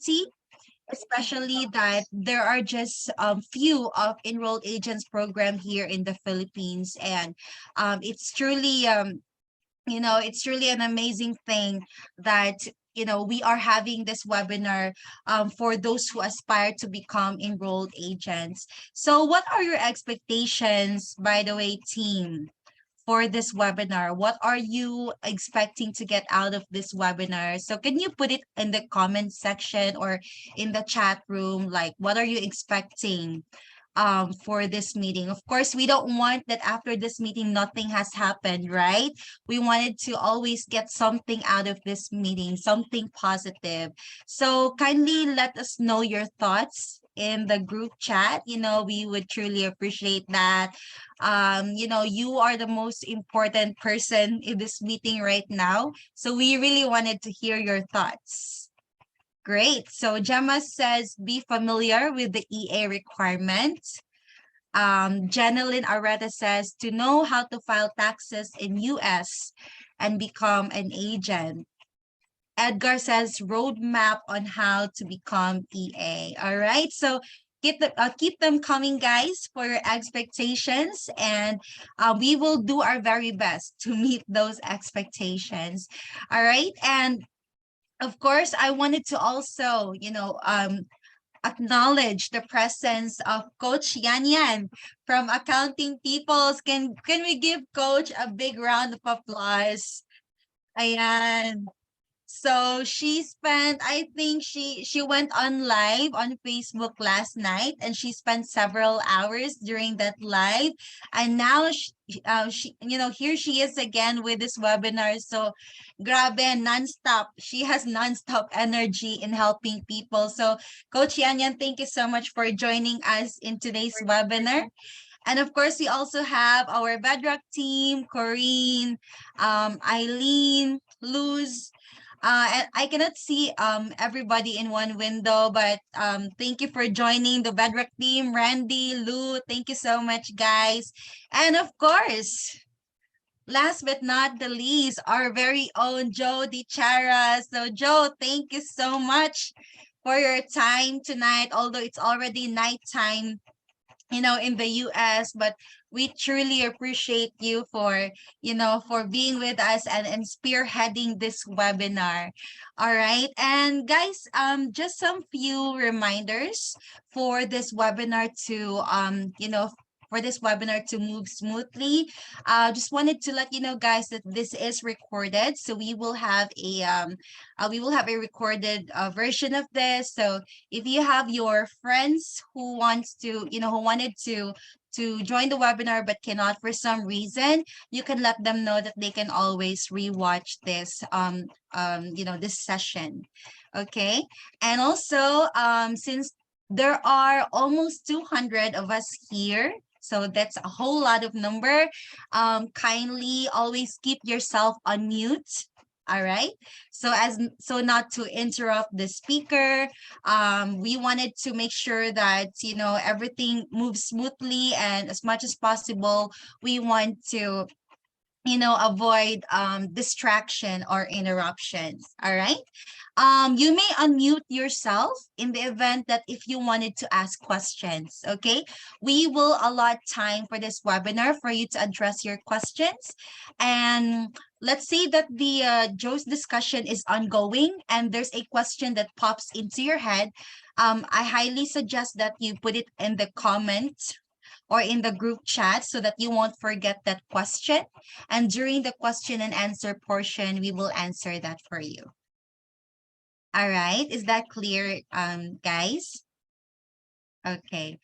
community, especially that there are just few of enrolled agents program here in the Philippines. And it's truly it's truly an amazing thing that we are having this webinar for those who aspire to become enrolled agents. So what are your expectations, by the way, team, for this webinar? What are you expecting to get out of this webinar? So can you put it in the comment section or in the chat room, like what are you expecting for this meeting? Of course, we don't want that after this meeting nothing has happened, right? We wanted to always get something out of this meeting, something positive. So kindly let us know your thoughts in the group chat. We would truly appreciate that. You are the most important person in this meeting right now, so we really wanted to hear your thoughts. Great. So Gemma says, be familiar with the EA requirement. Janeline Areta says, to know how to file taxes in US and become an agent. Edgar says, roadmap on how to become EA. All right. So keep them coming, guys, for your expectations, and we will do our very best to meet those expectations. All right. And of course, I wanted to also, acknowledge the presence of Coach Yan Yan from Accounting Peoples. Can we give Coach a big round of applause? Ayan. So she spent, I think she went on live on Facebook last night, and she spent several hours during that live. And now here she is again with this webinar. So grabe, nonstop. She has nonstop energy in helping people. So Coach Yan Yan, thank you so much for joining us in today's webinar. And of course, we also have our Bedrock team, Corinne, Eileen, Luz. And I cannot see everybody in one window, but thank you for joining the Bedrock team. Randy, Lou, thank you so much, guys. And of course, last but not the least, our very own Joe DiChara. So Joe, thank you so much for your time tonight, although it's already nighttime in the US, but we truly appreciate you for being with us and spearheading this webinar. All right. And guys, just some few reminders for this webinar to move smoothly. Just wanted to let you know, guys, that this is recorded, so we will have a recorded version of this. So if you have your friends who wanted to join the webinar but cannot for some reason, you can let them know that they can always rewatch this this session. Okay. And also since there are almost 200 of us here, so that's a whole lot of number. Kindly always keep yourself on mute. All right. So not to interrupt the speaker. We wanted to make sure that everything moves smoothly, and as much as possible, we want to avoid distraction or interruptions. All right. You may unmute yourself in the event that if you wanted to ask questions. Okay. We will allot time for this webinar for you to address your questions. And let's say that the Joe's discussion is ongoing and there's a question that pops into your head. I highly suggest that you put it in the comment or in the group chat so that you won't forget that question. And during the question and answer portion, we will answer that for you. All right. Is that clear, guys? Okay.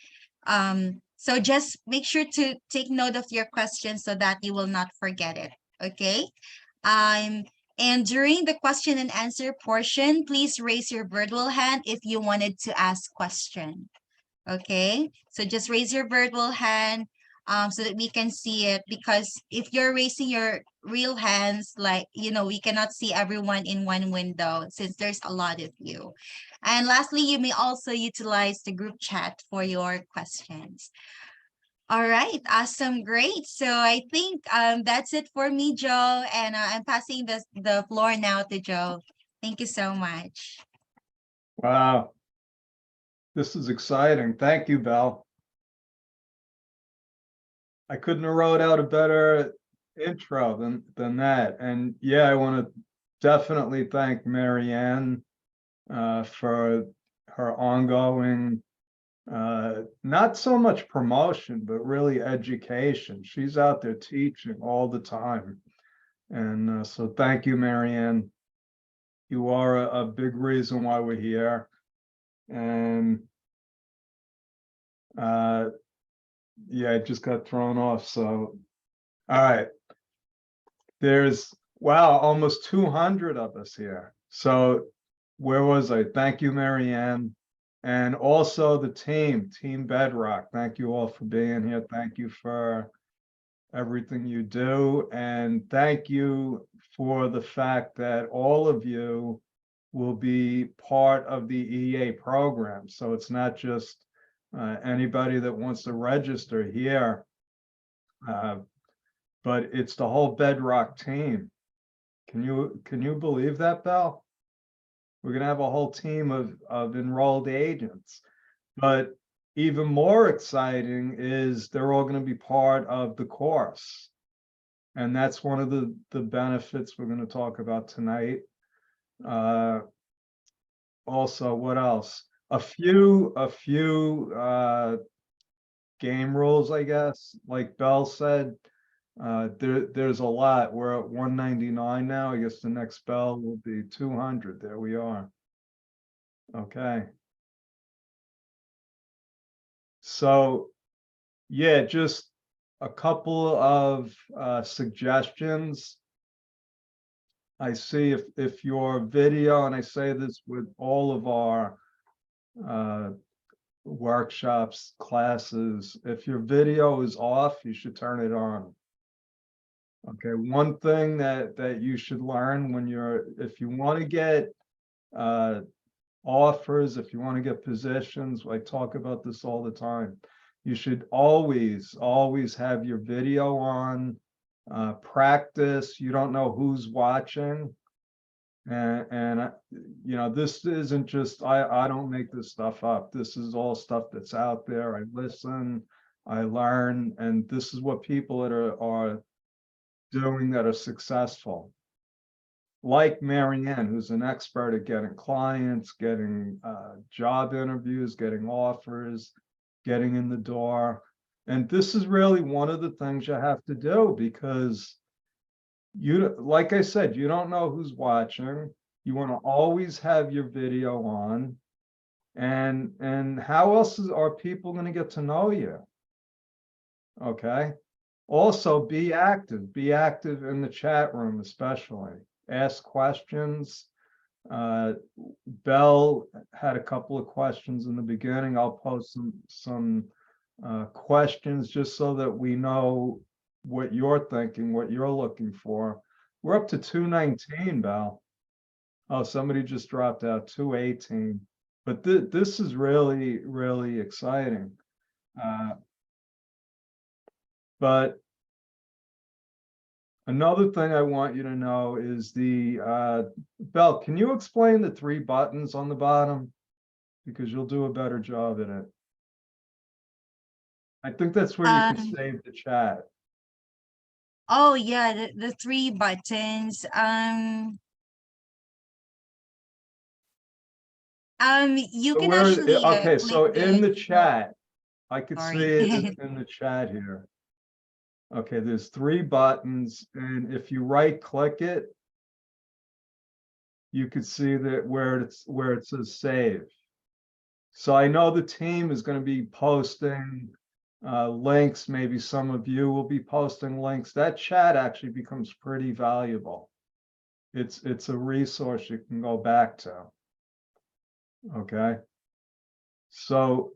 So just make sure to take note of your questions so that you will not forget it. Okay. And during the question and answer portion, please raise your virtual hand if you wanted to ask question. Okay, so just raise your virtual hand so that we can see it, because if you're raising your real hands, we cannot see everyone in one window since there's a lot of you. And lastly, you may also utilize the group chat for your questions. All right, awesome, great. So I think that's it for me, Joe, and I'm passing the floor now to Joe. Thank you so much. Wow. This is exciting. Thank you, Belle. I couldn't have wrote out a better intro than that. And yeah, I want to definitely thank Marianne for her ongoing not so much promotion, but really education. She's out there teaching all the time. And so thank you, Marianne. You are a big reason why we're here. And yeah, I just got thrown off. So, all right. There's, wow, almost 200 of us here. So where was I? Thank you, Marianne. And also the Team Bedrock. Thank you all for being here. Thank you for everything you do. And thank you for the fact that all of you will be part of the EA program. So it's not just anybody that wants to register here, but it's the whole Bedrock team. Can you believe that, Belle? We're gonna have a whole team of enrolled agents. But even more exciting is they're all going to be part of the course. And that's one of the benefits we're going to talk about tonight. Also, what else? A few game rules, I guess. Like Belle said, there's a lot. We're at 199 now. I guess the next bell will be 200. There we are. Okay. So yeah, just a couple of suggestions. I see if your video, and I say this with all of our workshops, classes, if your video is off, you should turn it on. Okay, one thing that you should learn when if you want to get offers, if you want to get positions, I talk about this all the time. You should always have your video on, practice. You don't know who's watching. And you know, this isn't just, I don't make this stuff up. This is all stuff that's out there. I listen, I learn, and this is what people that are doing that are successful. Like Marianne, who's an expert at getting clients, getting job interviews, getting offers, getting in the door. And this is really one of the things you have to do, because you, like I said, you don't know who's watching. You want to always have your video on. And how else are people going to get to know you? Okay. Also, be active. Be active in the chat room, especially. Ask questions. Belle had a couple of questions in the beginning. I'll post some questions just so that we know what you're thinking, what you're looking for. We're up to 219, Belle. Oh, somebody just dropped out, 218. But this is really, really exciting. But another thing I want you to know is Belle, can you explain the 3 buttons on the bottom? Because you'll do a better job at it. I think that's where you can save the chat. Oh yeah, the 3 buttons. You So can actually okay, click so in the the chat, I could see it sorry. in the chat here. Okay, there's 3 buttons, and if you right click it, you could see that where it says save. So I know the team is going to be posting links. Maybe some of you will be posting links. That chat actually becomes pretty valuable. It's a resource you can go back to. Okay. So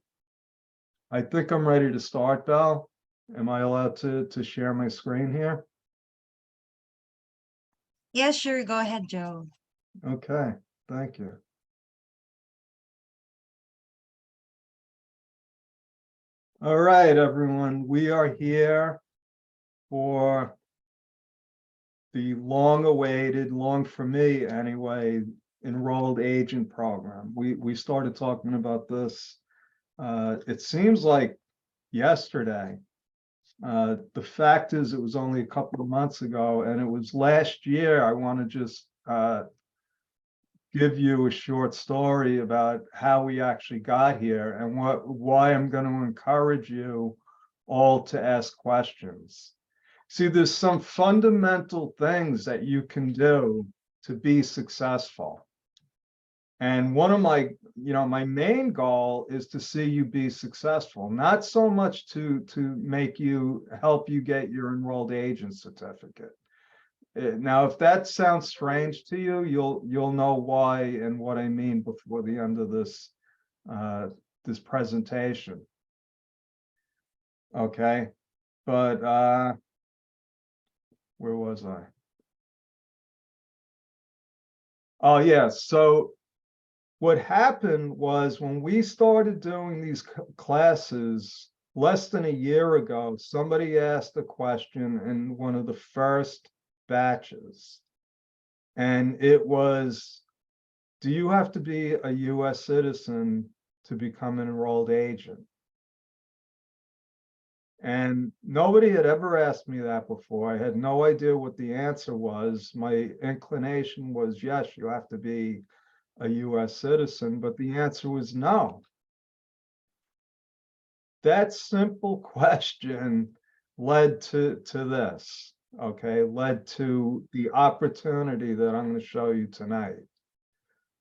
I think I'm ready to start, Belle. Am I allowed to share my screen here? Yeah, sure. Go ahead, Joe. Okay, thank you. All right, everyone, we are here for the long-awaited, long for me anyway, enrolled agent program. We started talking about this. It seems like yesterday. The fact is, it was only a couple of months ago, and it was last year. I want to just give you a short story about how we actually got here and why I'm going to encourage you all to ask questions. See, there's some fundamental things that you can do to be successful. And one of my, my main goal is to see you be successful, not so much to help you get your enrolled agent certificate. Now, if that sounds strange to you, you'll know why and what I mean before the end of this this presentation. Okay, but where was I? Oh yeah, so what happened was when we started doing these classes less than a year ago, somebody asked a question in one of the first batches. And it was, do you have to be a US citizen to become an enrolled agent? And nobody had ever asked me that before. I had no idea what the answer was. My inclination was, yes, you have to be a US citizen, but the answer was no. That simple question led to this, okay, led to the opportunity that I'm going to show you tonight.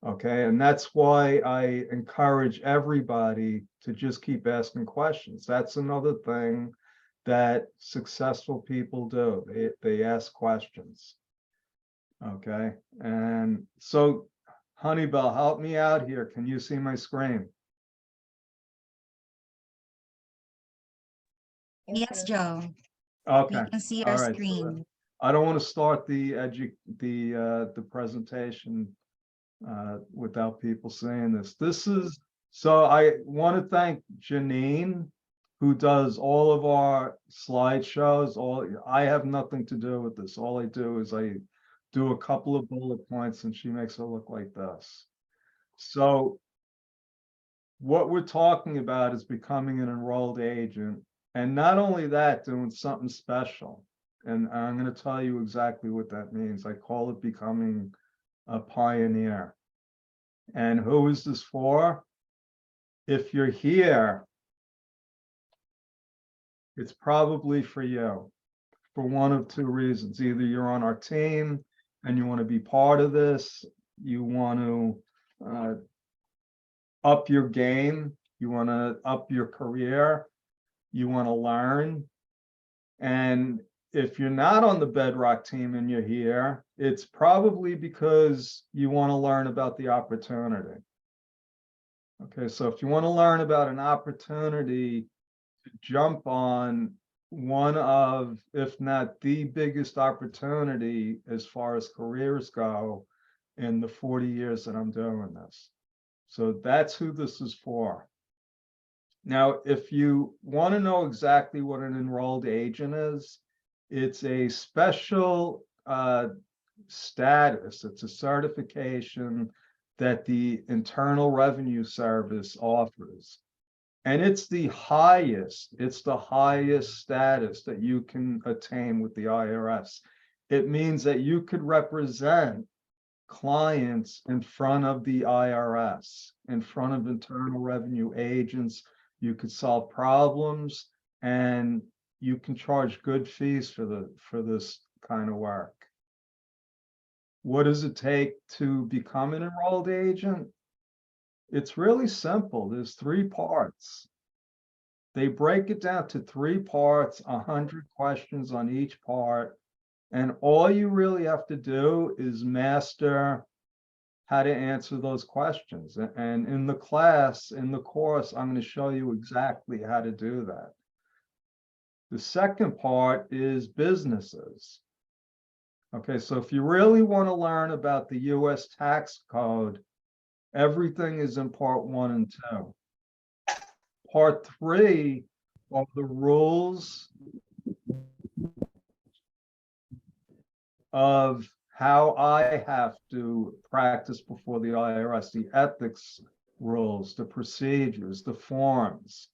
Okay, and that's why I encourage everybody to just keep asking questions. That's another thing that successful people do. They ask questions. Okay, and so Honeybell, help me out here. Can you see my screen? Yes, Joe. Okay, We can see all our right. screen. I don't want to start the presentation without people saying this. So I want to thank Janine, who does all of our slideshows. I have nothing to do with this. All I do is I do a couple of bullet points and she makes it look like this. So what we're talking about is becoming an enrolled agent, and not only that, doing something special. And I'm going to tell you exactly what that means. I call it becoming a pioneer. And who is this for? If you're here, it's probably for you for one of two reasons. Either you're on our team and you want to be part of this, you want to up your game, you want to up your career, you want to learn. And if you're not on the Bedrock team and you're here, it's probably because you want to learn about the opportunity. Okay, so if you want to learn about an opportunity to jump on one of, if not the biggest opportunity as far as careers go in the 40 years that I'm doing this. So that's who this is for. Now, if you want to know exactly what an enrolled agent is, it's a special status. It's a certification that the Internal Revenue Service offers. And it's the highest status that you can attain with the IRS. It means that you could represent clients in front of the IRS, in front of internal revenue agents. You could solve problems and you can charge good fees for this kind of work. What does it take to become an enrolled agent? It's really simple. There's three parts. They break it down to three parts, 100 questions on each part. And all you really have to do is master how to answer those questions. And in the class, in the course, I'm going to show you exactly how to do that. The second part is businesses. Okay, so if you really want to learn about the US tax code, everything is in part 1 and 2. Part 3 are the rules of how I have to practice before the IRS, the ethics rules, the procedures, the forms,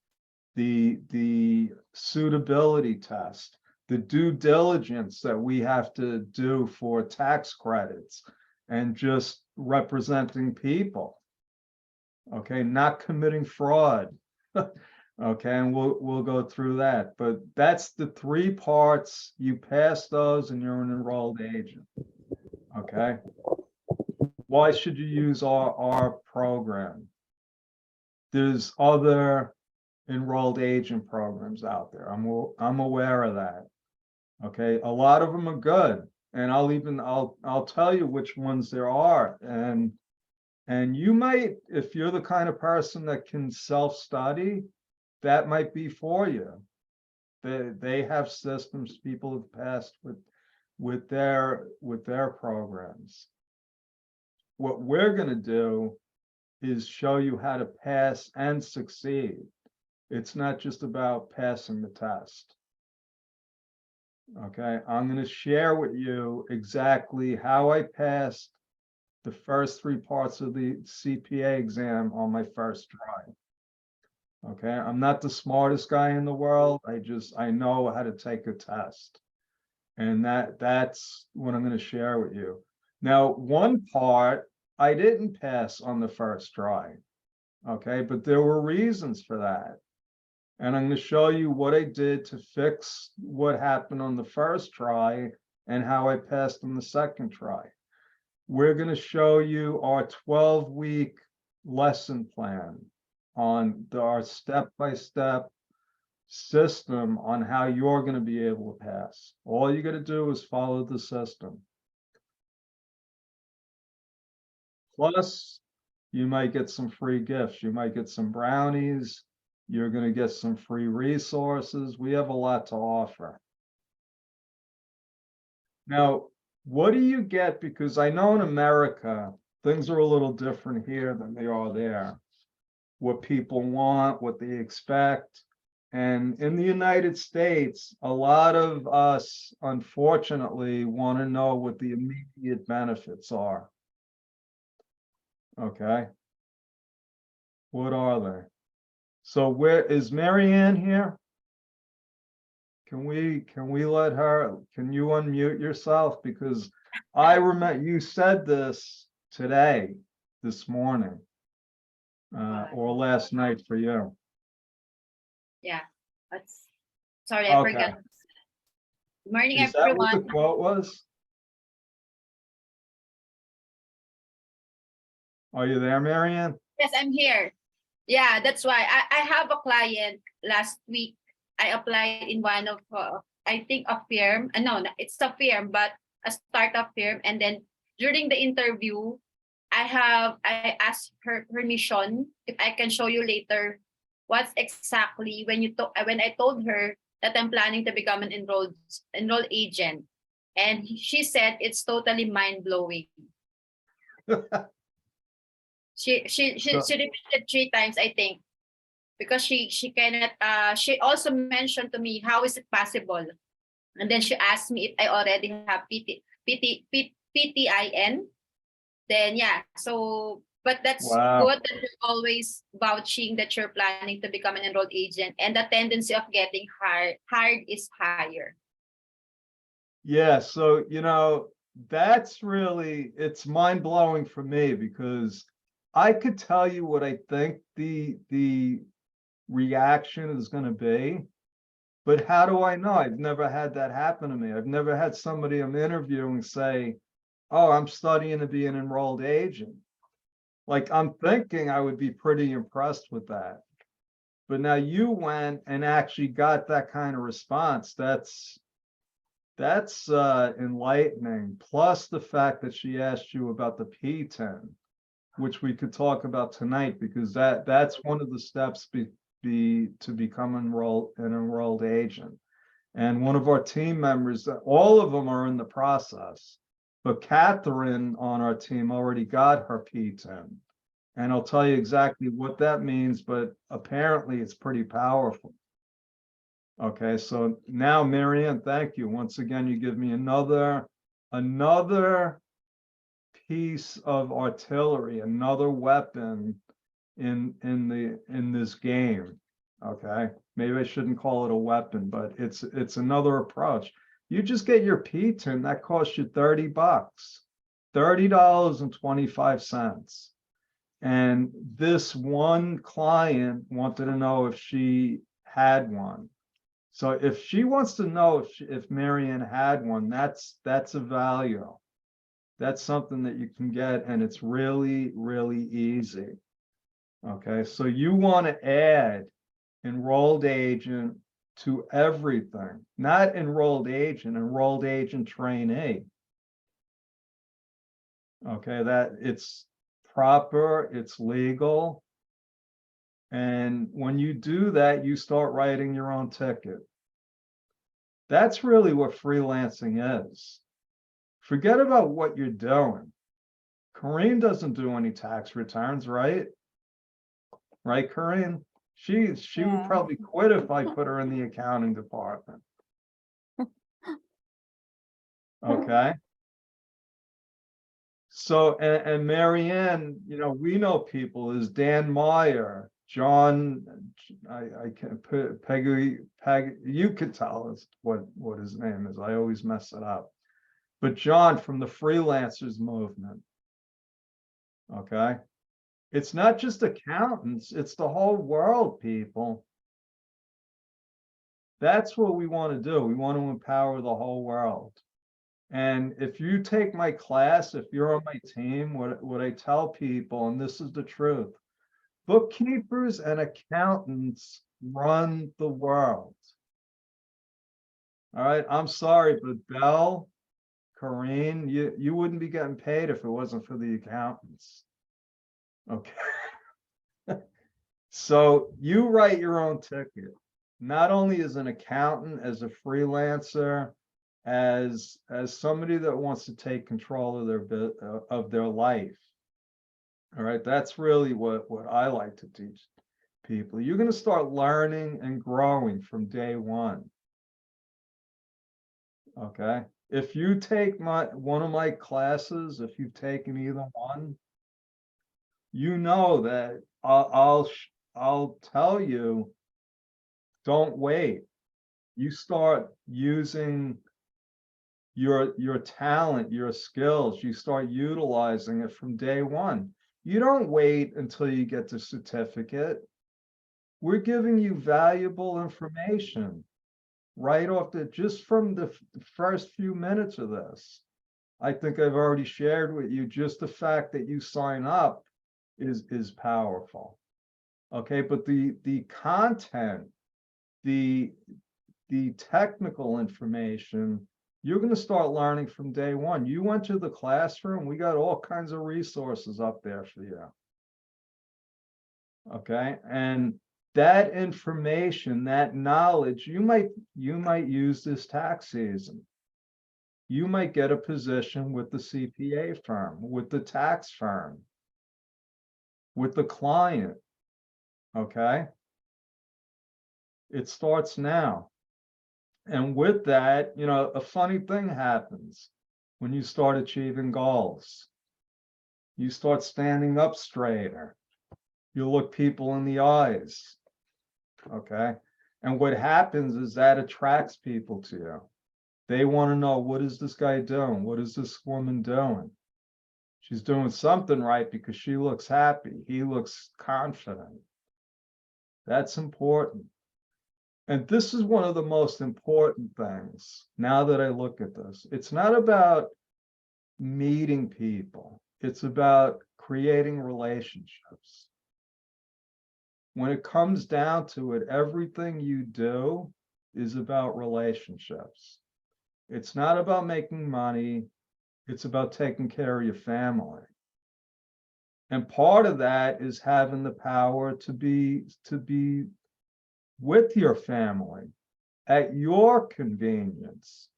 the suitability test, the due diligence that we have to do for tax credits and just representing people. Okay, not committing fraud. Okay, and we'll go through that. But that's the three parts. You pass those and you're an enrolled agent. Okay. Why should you use our program? There's other enrolled agent programs out there. I'm aware of that. Okay, a lot of them are good, and I'll tell you which ones there are. And you might, if you're the kind of person that can self-study, that might be for you. They have systems people have passed with their programs. What we're going to do is show you how to pass and succeed. It's not just about passing the test. Okay, I'm going to share with you exactly how I passed the first three parts of the CPA exam on my first try. Okay, I'm not the smartest guy in the world. I know how to take a test. And that's what I'm going to share with you. Now, one part I didn't pass on the first try. Okay, but there were reasons for that. And I'm going to show you what I did to fix what happened on the first try and how I passed on the second try. We're going to show you our 12-week lesson plan on our step-by-step system on how you're going to be able to pass. All you got to do is follow the system. Plus, you might get some free gifts. You might get some brownies. You're going to get some free resources. We have a lot to offer. Now, what do you get? Because I know in America, things are a little different here than they are there. What people want, what they expect. And in the United States, a lot of us, unfortunately, want to know what the immediate benefits are. Okay. What are they? So where is Marianne here? Can we let her, can you unmute yourself? Because I remember you said this today, this morning, or last night for you. Yeah, that's sorry, I Okay. forgot. Good morning, Is that what the everyone. quote was? Are you there, Marianne? Yes, I'm here. Yeah, that's why I have a client last week. I applied in one of I think a firm. No, it's a firm, but a startup firm. And then during the interview, I asked her permission if I can show you later what's exactly when I told her that I'm planning to become an enrolled agent, and she said it's totally mind blowing. She repeated 3 times, I think, because she cannot. She also mentioned to me how is it possible, and then she asked me if I already have PTIN. Then yeah, so but that's Wow. good that you're always vouching that you're planning to become an enrolled agent, and the tendency of getting hired is higher. Yeah, so that's really, it's mind-blowing for me because I could tell you what I think the reaction is going to be, but how do I know? I've never had that happen to me. I've never had somebody I'm interviewing say, oh, I'm studying to be an enrolled agent. Like, I'm thinking I would be pretty impressed with that. But now you went and actually got that kind of response. That's enlightening. Plus the fact that she asked you about the P10, which we could talk about tonight, because that's one of the steps to become an enrolled agent. And one of our team members, all of them are in the process, but Catherine on our team already got her P10. And I'll tell you exactly what that means, but apparently it's pretty powerful. Okay, so now, Marianne, thank you. Once again, you give me another another piece of artillery, another weapon in this game. Okay, maybe I shouldn't call it a weapon, but it's another approach. You just get your PTIN, that costs you $30, $30.25. And this one client wanted to know if she had one. So if she wants to know if Marianne had one, that's a value. That's something that you can get, and it's really, really easy. Okay, so you want to add enrolled agent to everything, not enrolled agent trainee. Okay, that it's proper, it's legal. And when you do that, you start writing your own ticket. That's really what freelancing is. Forget about what you're doing. Corinne doesn't do any tax returns, right? Right, Corinne? She would Yeah. probably quit if I put her in the accounting department. Okay. So, and Marianne, you know, we know people is Dan Meyer, John, I can't put Peggy, you could tell us what his name is. I always mess it up. But John from the freelancers movement. Okay. It's not just accountants, it's the whole world, people. That's what we want to do. We want to empower the whole world. And if you take my class, if you're on my team, what I tell people, and this is the truth, bookkeepers and accountants run the world. All right, I'm sorry, but Belle, Corinne, you wouldn't be getting paid if it wasn't for the accountants. Okay. So you write your own ticket, not only as an accountant, as a freelancer, as somebody that wants to take control of their life. All right, that's really what I like to teach people. You're going to start learning and growing from day one. Okay, if you take one of my classes, if you've taken either one, you know that I'll tell you, don't wait. You start using your talent, your skills, you start utilizing it from day one. You don't wait until you get the certificate. We're giving you valuable information right off just from the first few minutes of this. I think I've already shared with you, just the fact that you sign up is powerful. Okay, but the content, the technical information, you're going to start learning from day one. You went to the classroom, we got all kinds of resources up there for you. Okay, and that information, that knowledge, you might use this tax season. You might get a position with the CPA firm, with the tax firm, with the client. Okay, it starts now. And with that, you know, a funny thing happens when you start achieving goals. You start standing up straighter. You look people in the eyes. Okay. And what happens is that attracts people to you. They want to know, what is this guy doing? What is this woman doing? She's doing something right because she looks happy. He looks confident. That's important. And this is one of the most important things now that I look at this. It's not about meeting people. It's about creating relationships. When it comes down to it, everything you do is about relationships. It's not about making money. It's about taking care of your family. And part of that is having the power to be with your family at your convenience,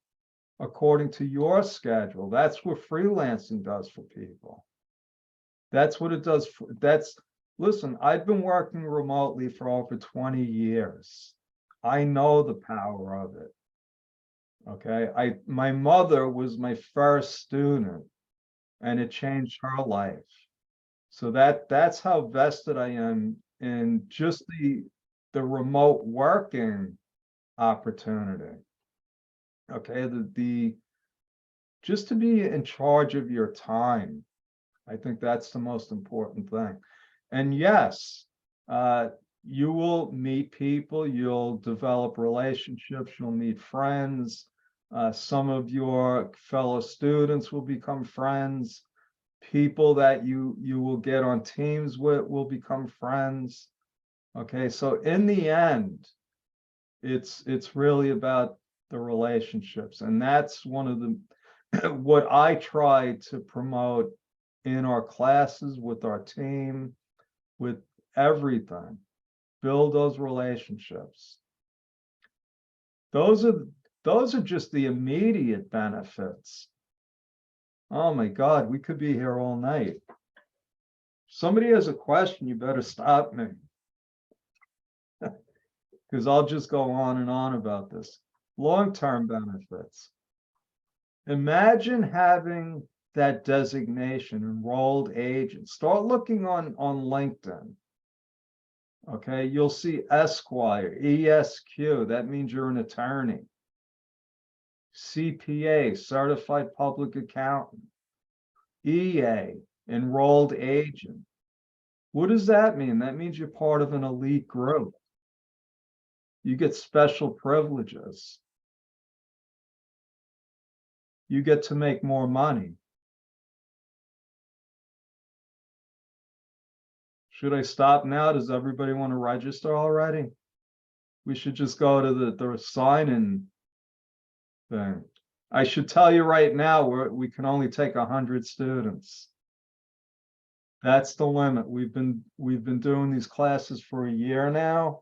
according to your schedule. That's what freelancing does for people. That's what it does. Listen, I've been working remotely for over 20 years. I know the power of it. Okay, my mother was my first student, and it changed her life. So that's how vested I am in just the remote working opportunity. Okay, the just to be in charge of your time. I think that's the most important thing. And yes, you will meet people, you'll develop relationships, you'll meet friends. Some of your fellow students will become friends. People that you will get on teams with will become friends. Okay, so in the end, it's really about the relationships, and that's one of the what I try to promote in our classes, with our team, with everything. Build those relationships. Those are just the immediate benefits. Oh my God, we could be here all night. Somebody has a question, you better stop me. Because I'll just go on and on about this. Long-term benefits. Imagine having that designation, enrolled agent. Start looking on LinkedIn. Okay, you'll see Esquire, ESQ, that means you're an attorney. CPA, certified public accountant. EA, enrolled agent. What does that mean? That means you're part of an elite group. You get special privileges. You get to make more money. Should I stop now? Does everybody want to register already? We should just go to the sign-in thing. I should tell you right now, we can only take 100 students. That's the limit. We've been doing these classes for a year now.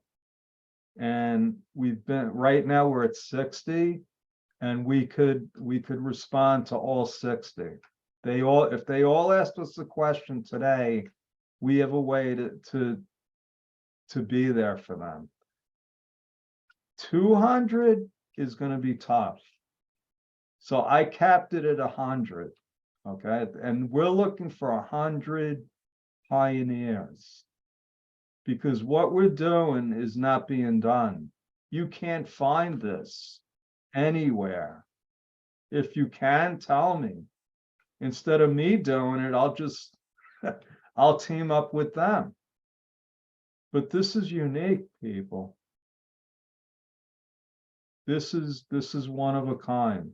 And right now we're at 60, and we could respond to all 60. If they all asked us a question today, we have a way to be there for them. 200 is going to be tough. So I capped it at 100. Okay. And we're looking for 100 pioneers, because what we're doing is not being done. You can't find this anywhere. If you can, tell me. Instead of me doing it, I'll team up with them. But this is unique, people. This is one of a kind.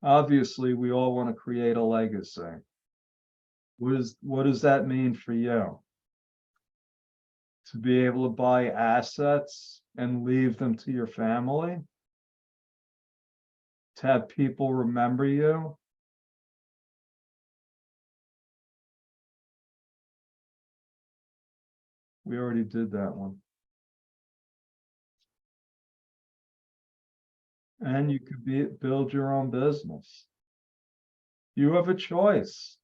Obviously, we all want to create a legacy. What does that mean for you? To be able to buy assets and leave them to your family? To have people remember you? We already did that one. And you could build your own business. You have a choice.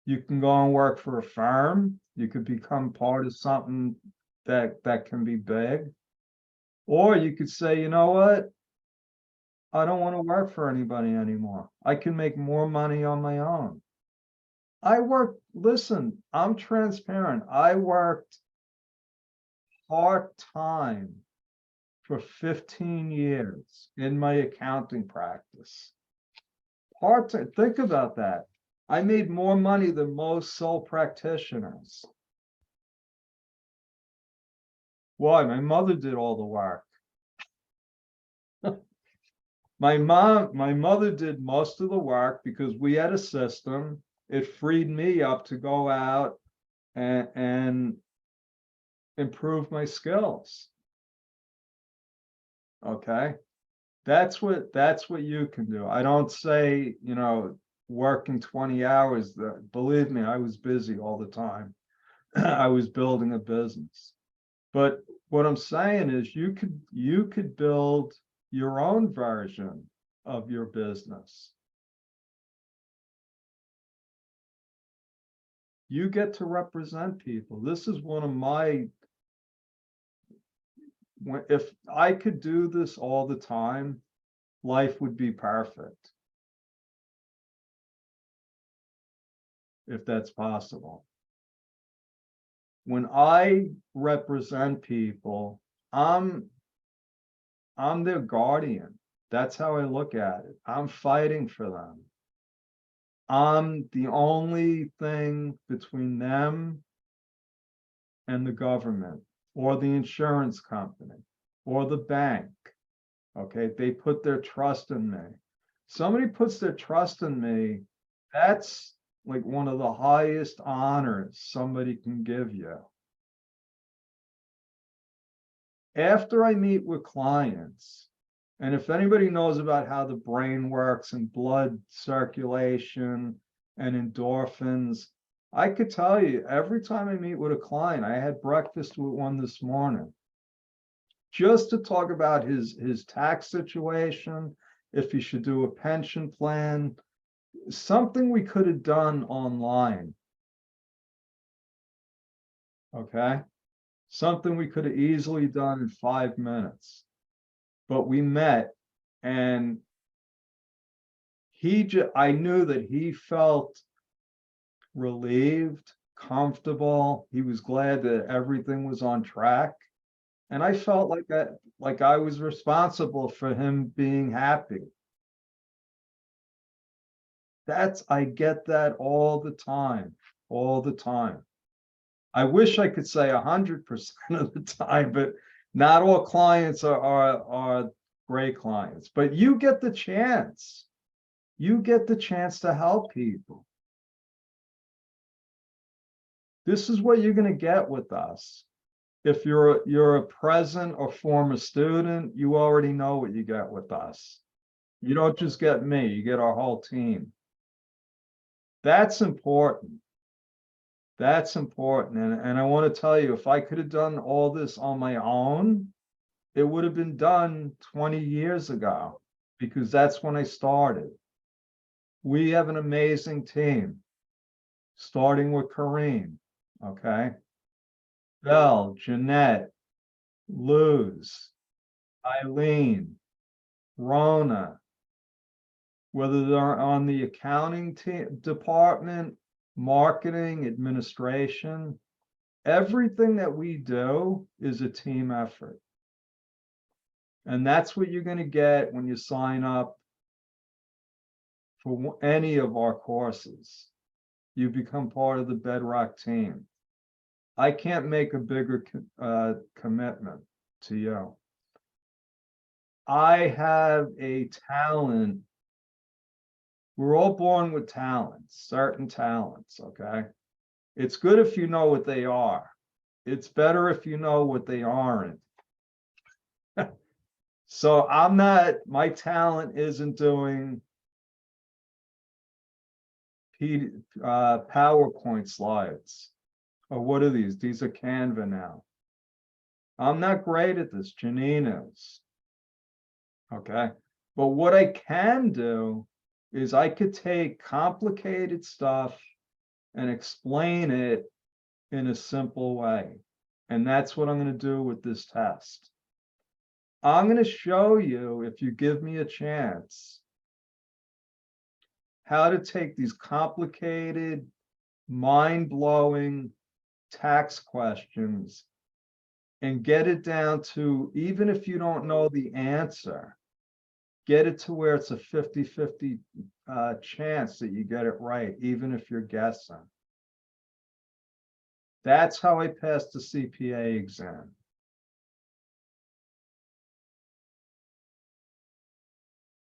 You can go and work for a firm. You could become part of something that can be big. Or you could say, you know what? I don't want to work for anybody anymore. I can make more money on my own. Listen, I'm transparent. I worked part-time for 15 years in my accounting practice. Part-time, think about that. I made more money than most sole practitioners. Why? My mother did all the work. My mother did most of the work because we had a system. It freed me up to go out and improve my skills. Okay. That's what you can do. I don't say, working 20 hours. Believe me, I was busy all the time. I was building a business. But what I'm saying is you could build your own version of your business. You get to represent people. This is one of my if I could do this all the time, life would be perfect. If that's possible. When I represent people, I'm their guardian. That's how I look at it. I'm fighting for them. I'm the only thing between them and the government or the insurance company or the bank. Okay, they put their trust in me. Somebody puts their trust in me, that's like one of the highest honors somebody can give you. After I meet with clients, and if anybody knows about how the brain works and blood circulation and endorphins, I could tell you every time I meet with a client, I had breakfast with one this morning, just to talk about his tax situation, if he should do a pension plan, something we could have done online. Okay. Something we could have easily done in 5 minutes. But we met, and I knew that he felt relieved, comfortable. He was glad that everything was on track. And I felt like that, like I was responsible for him being happy. I get that all the time, all the time. I wish I could say 100% of the time, but not all clients are great clients. But you get the chance. You get the chance to help people. This is what you're going to get with us. If you're a present or former student, you already know what you get with us. You don't just get me, you get our whole team. That's important. That's important. And I want to tell you, if I could have done all this on my own, it would have been done 20 years ago, because that's when I started. We have an amazing team, starting with Kareem, okay? Belle, Jeanette, Luz, Eileen, Rona, whether they're on the accounting department, marketing, administration, everything that we do is a team effort. And that's what you're going to get when you sign up for any of our courses. You become part of the Bedrock team. I can't make a bigger commitment to you. I have a talent. We're all born with talents, certain talents, okay? It's good if you know what they are. It's better if you know what they aren't. So my talent isn't doing PowerPoint slides. Or what are these? These are Canva now. I'm not great at this. Janine is. Okay. But what I can do is I could take complicated stuff and explain it in a simple way. And that's what I'm going to do with this test. I'm going to show you, if you give me a chance, how to take these complicated, mind-blowing tax questions and get it down to, even if you don't know the answer, get it to where it's a 50-50 chance that you get it right, even if you're guessing. That's how I passed the CPA exam.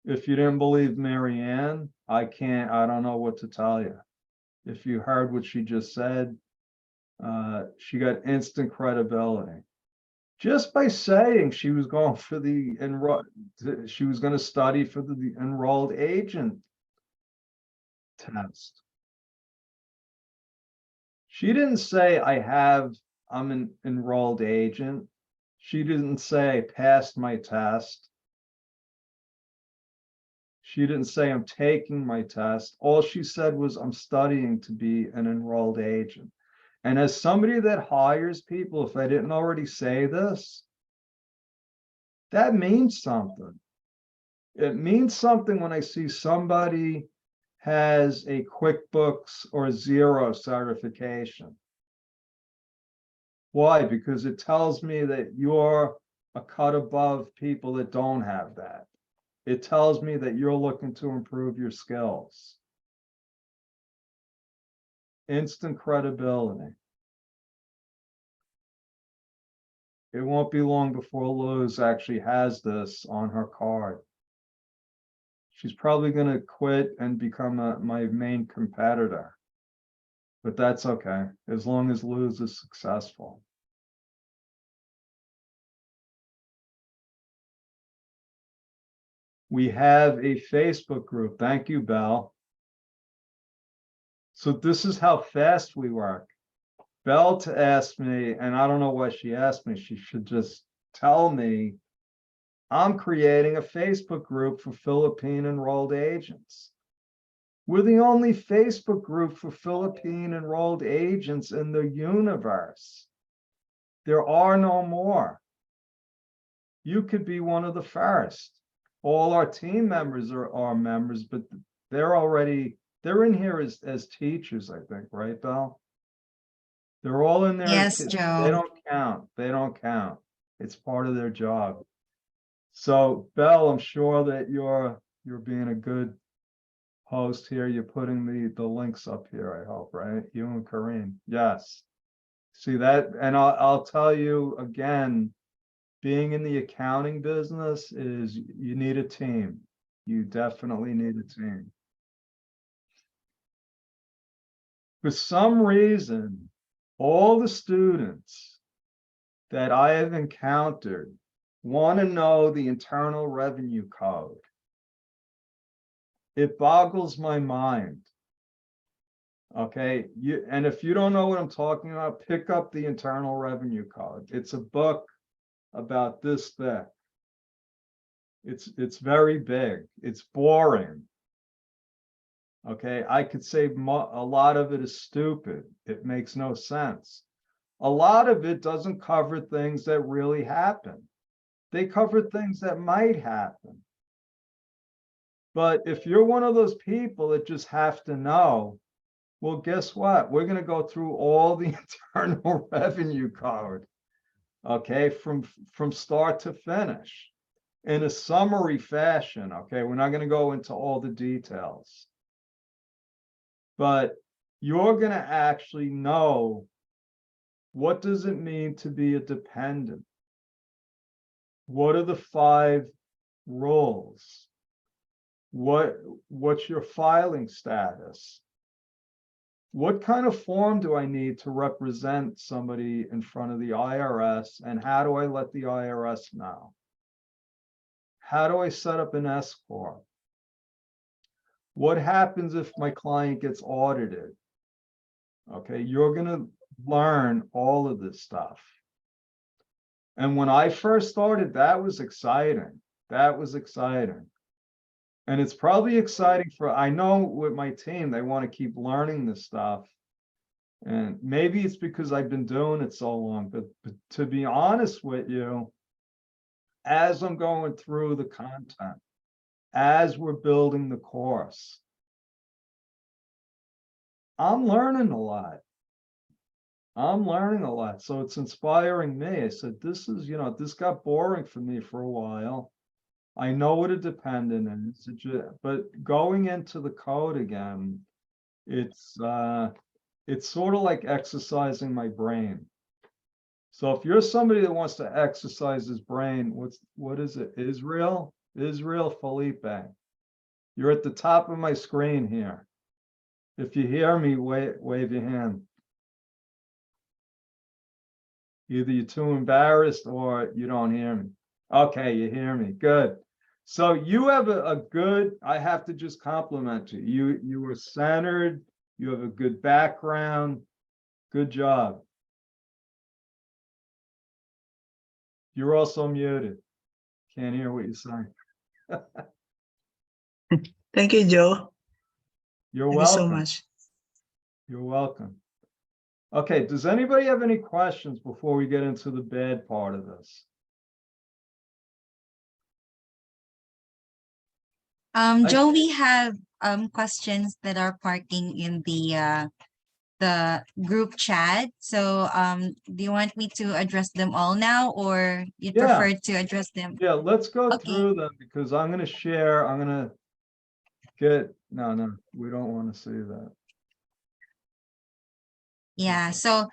If you didn't believe Marianne, I don't know what to tell you. If you heard what she just said, she got instant credibility. Just by saying she was going for she was going to study for the enrolled agent test. She didn't say I'm an enrolled agent. She didn't say I passed my test. She didn't say I'm taking my test. All she said was I'm studying to be an enrolled agent. And as somebody that hires people, if I didn't already say this, that means something. It means something when I see somebody has a QuickBooks or Xero certification. Why? Because it tells me that you're a cut above people that don't have that. It tells me that you're looking to improve your skills. Instant credibility. It won't be long before Luz actually has this on her card. She's probably going to quit and become my main competitor. But that's okay, as long as Luz is successful. We have a Facebook group. Thank you, Belle. So this is how fast we work. Belle asked me, and I don't know why she asked me, she should just tell me, I'm creating a Facebook group for Philippine enrolled agents. We're the only Facebook group for Philippine enrolled agents in the universe. There are no more. You could be one of the first. All our team members are members, but they're in here as teachers, I think, right, Belle? They're all in there. Yes, They Joe. don't count. They don't count. It's part of their job. So, Belle, I'm sure that you're being a good host here. You're putting the links up here, I hope, right? You and Corinne. Yes. See that? And I'll tell you again, being in the accounting business is you need a team. You definitely need a team. For some reason, all the students that I have encountered want to know the Internal Revenue Code. It boggles my mind. Okay, and if you don't know what I'm talking about, pick up the Internal Revenue Code. It's a book about this thick. It's very big. It's boring. Okay, I could say a lot of it is stupid. It makes no sense. A lot of it doesn't cover things that really happen. They cover things that might happen. But if you're one of those people that just have to know, well, guess what? We're going to go through all the Internal Revenue Code, okay, from start to finish in a summary fashion, okay? We're not going to go into all the details. But you're going to actually know, what does it mean to be a dependent? What are the 5 rules? What's your filing status? What kind of form do I need to represent somebody in front of the IRS? And how do I let the IRS know? How do I set up an S corp? What happens if my client gets audited? Okay, you're going to learn all of this stuff. And when I first started, that was exciting. That was exciting. And it's probably exciting I know with my team, they want to keep learning this stuff. And maybe it's because I've been doing it so long, but to be honest with you, as I'm going through the content, as we're building the course, I'm learning a lot. I'm learning a lot. So it's inspiring me. I said, this got boring for me for a while. I know what a dependent is, but going into the code again, it's sort of like exercising my brain. So if you're somebody that wants to exercise his brain, what is it? Israel Felipe. You're at the top of my screen here. If you hear me, wave your hand. Either you're too embarrassed or you don't hear me. Okay, you hear me. Good. So you have a good, I have to just compliment you. You were centered. You have a good background. Good job. You're also muted. Can't hear what you're saying. Thank you, Joe. You're Thank welcome. you so much. You're welcome. Okay, does anybody have any questions before we get into the bad part of this? Joe, we have questions that are parking in the group chat. So do you want me to address them all now, or you Yeah. prefer to address them? Yeah, let's go Okay. through them because I'm gonna share, I'm gonna get, no, we don't want to see that. Yeah. So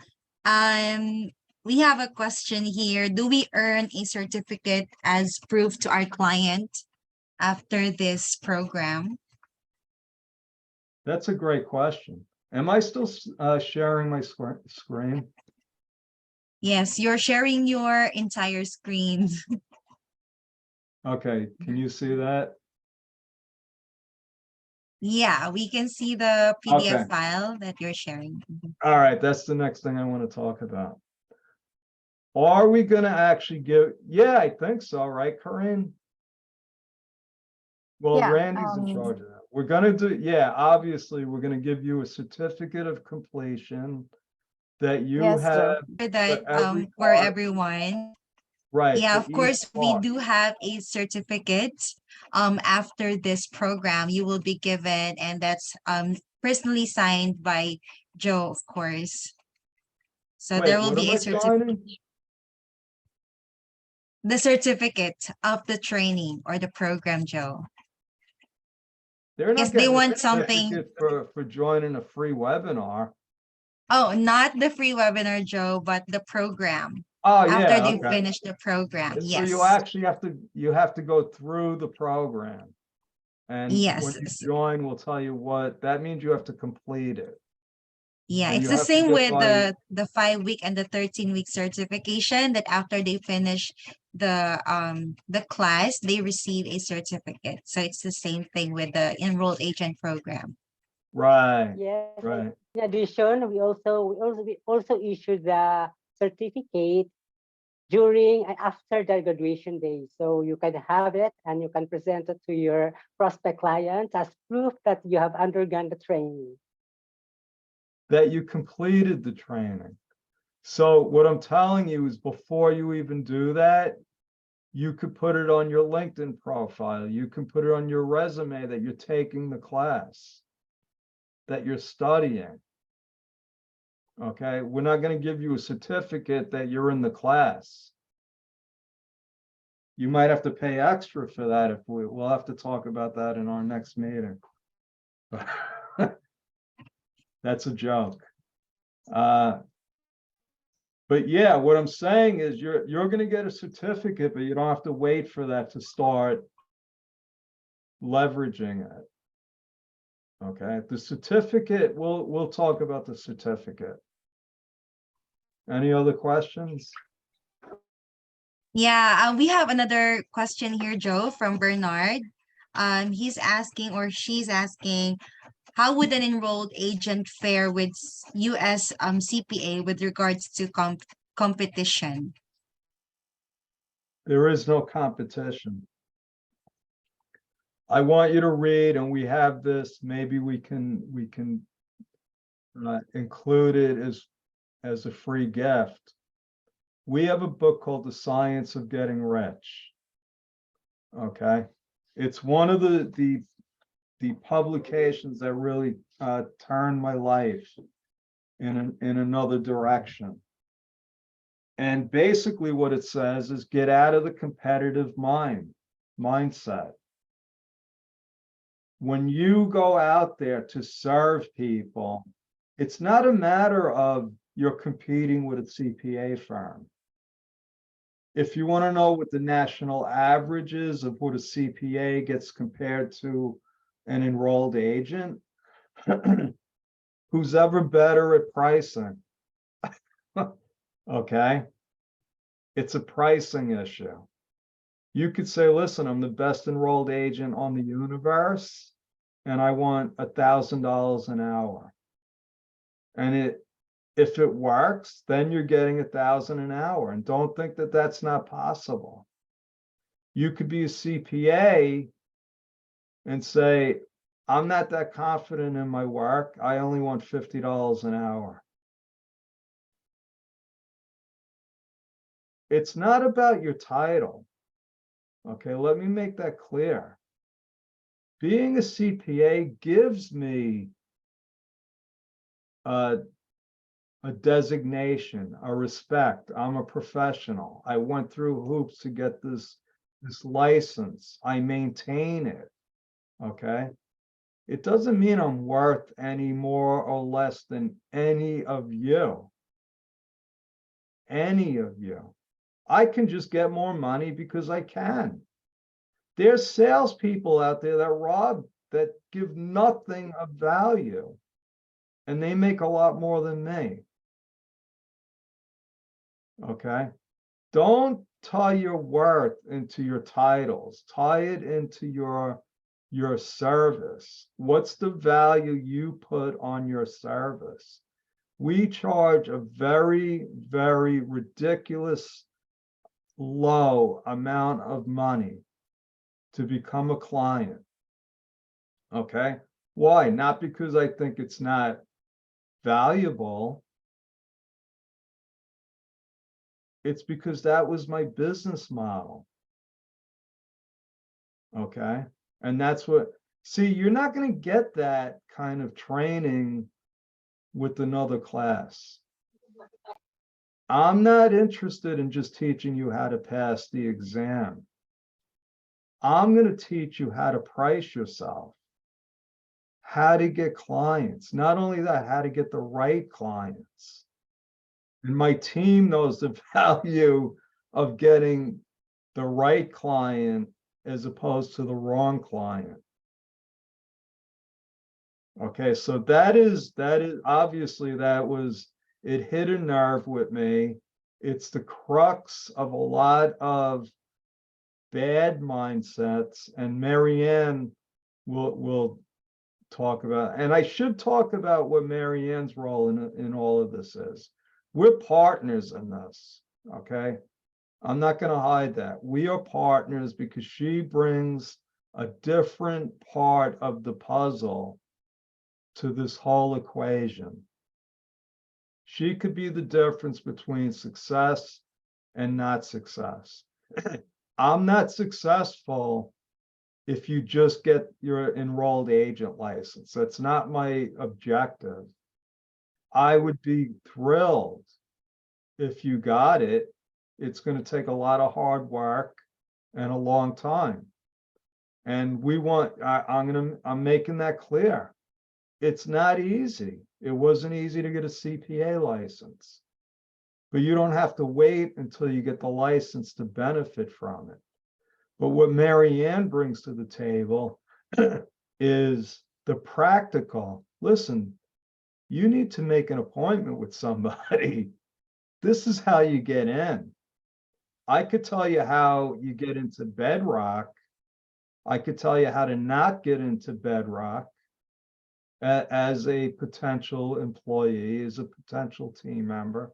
we have a question here. Do we earn a certificate as proof to our client after this program? That's a great question. Am I still sharing my screen? Yes, you're sharing your entire screen. Okay, can you see that? Yeah, we can see the PDF Okay. file that you're sharing. Mhm. All right, that's the next thing I want to talk about. Are we gonna actually give, yeah, I think so, right, Corinne? Well, Yeah, Randy's in charge of that. We're gonna do, yeah, obviously, we're gonna give you a certificate of completion that you Yes, Joe. have For that, every for part, everyone. right? Yeah, for of each course, we part. do have a certificate after this program you will be given, and that's personally signed by Joe, of course. So there Wait, will what be am a I signing? the certificate of the training or the program, Joe. They're Yes, not they getting a want something. certificate for joining a free webinar. Oh, not the free webinar, Joe, but the program. Oh, After yeah, they okay. finish the program. So you Yes. actually have to go through the program. And when you Yes. join, we'll tell you what, that means you have to complete it. Yeah, And it's you the have to same get with by, the 5-week and the 13-week certification, that after they finish the class, they receive a certificate. So it's the same thing with the enrolled agent program. right, Yes. right. In addition, we also issue the certificate during and after the graduation day. So you can have it and you can present it to your prospect clients as proof that you have undergone the training. That you completed the training. So what I'm telling you is before you even do that, you could put it on your LinkedIn profile. You can put it on your resume that you're taking the class, that you're studying. Okay, we're not going to give you a certificate that you're in the class. You might have to pay extra for that if we'll have to talk about that in our next meeting. That's a joke. But yeah, what I'm saying is you're going to get a certificate, but you don't have to wait for that to start leveraging it. Okay, the certificate, we'll talk about the certificate. Any other questions? Yeah, we have another question here, Joe, from Bernard. He's asking, or she's asking, how would an enrolled agent fare with US CPA with regards to competition? There is no competition. I want you to read, and we have this, maybe we can include it as a free gift. We have a book called The Science of Getting Rich. Okay, it's one of the publications that really turned my life in another direction. And basically what it says is get out of the competitive mindset. When you go out there to serve people, it's not a matter of you're competing with a CPA firm. If you want to know what the national average is of what a CPA gets compared to an enrolled agent, who's ever better at pricing? Okay, it's a pricing issue. You could say, listen, I'm the best enrolled agent on the universe, and I want $1,000 an hour. And if it works, then you're getting 1,000 an hour. And don't think that that's not possible. You could be a CPA and say, I'm not that confident in my work. I only want $50 an hour. It's not about your title. Okay, let me make that clear. Being a CPA gives me a designation, a respect. I'm a professional. I went through hoops to get this license. I maintain it. Okay. It doesn't mean I'm worth any more or less than any of you. Any of you. I can just get more money because I can. There's salespeople out there that rob, that give nothing of value, and they make a lot more than me. Okay. Don't tie your worth into your titles. Tie it into your service. What's the value you put on your service? We charge a very, very ridiculous low amount of money to become a client. Okay. Why? Not because I think it's not valuable. It's because that was my business model. Okay. And that's what, see, you're not going to get that kind of training with another class. I'm not interested in just teaching you how to pass the exam. I'm going to teach you how to price yourself, how to get clients. Not only that, how to get the right clients. And my team knows the value of getting the right client as opposed to the wrong client. Okay, so that is obviously it hit a nerve with me. It's the crux of a lot of bad mindsets, and Marianne will talk about, and I should talk about what Marianne's role in all of this is. We're partners in this, okay? I'm not going to hide that. We are partners because she brings a different part of the puzzle to this whole equation. She could be the difference between success and not success. I'm not successful if you just get your enrolled agent license. That's not my objective. I would be thrilled if you got it. It's going to take a lot of hard work and a long time. And I'm making that clear. It's not easy. It wasn't easy to get a CPA license, but you don't have to wait until you get the license to benefit from it. But what Marianne brings to the table is the practical. Listen, you need to make an appointment with somebody. This is how you get in. I could tell you how you get into Bedrock. I could tell you how to not get into Bedrock as a potential employee, as a potential team member.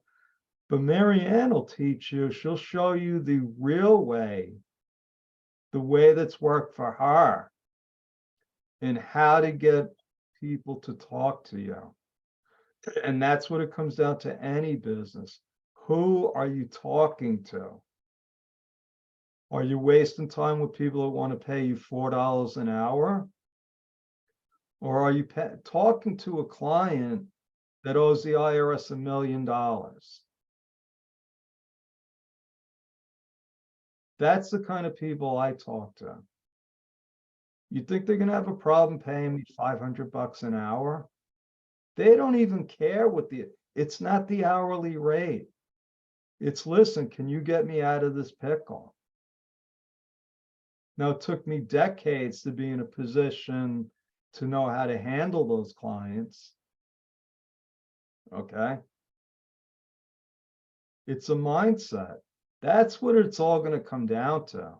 But Marianne will teach you, she'll show you the real way, the way that's worked for her, and how to get people to talk to you. And that's what it comes down to any business. Who are you talking to? Are you wasting time with people that want to pay you $4 an hour? Or are you talking to a client that owes the IRS $1 million? That's the kind of people I talk to. You think they're going to have a problem paying me $500 an hour? They don't even care it's not the hourly rate. It's, listen, can you get me out of this pickle? Now, it took me decades to be in a position to know how to handle those clients. Okay. It's a mindset. That's what it's all going to come down to.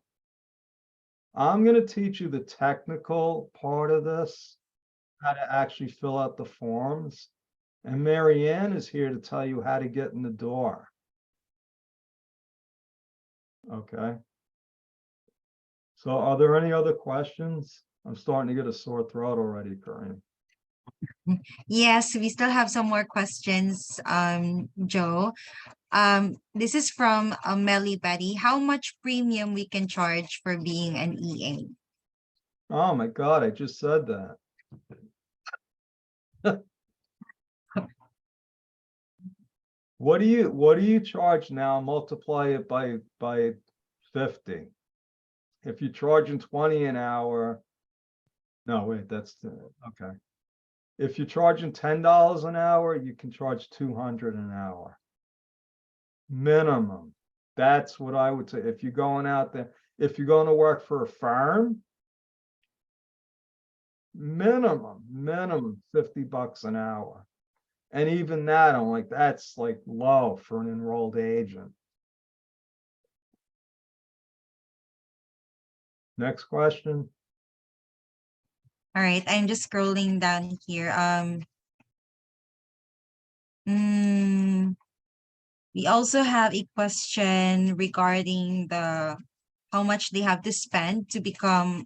I'm going to teach you the technical part of this, how to actually fill out the forms. And Marianne is here to tell you how to get in the door. Okay. So are there any other questions? I'm starting to get a sore throat already, Kareem. Yes, we still have some more questions, Joe. This is from Melly Betty. How much premium we can charge for being an EA? Oh my God, I just said that. What do you charge now? Multiply it by 50. If you're charging 20 an hour, no, wait, okay. If you're charging $10 an hour, you can charge 200 an hour. Minimum. That's what I would say. If you're going out there, if you're going to work for a firm, minimum $50 an hour. And even that, I'm like, that's like low for an enrolled agent. Next question. All right, I'm just scrolling down here. We also have a question regarding how much they have to spend to become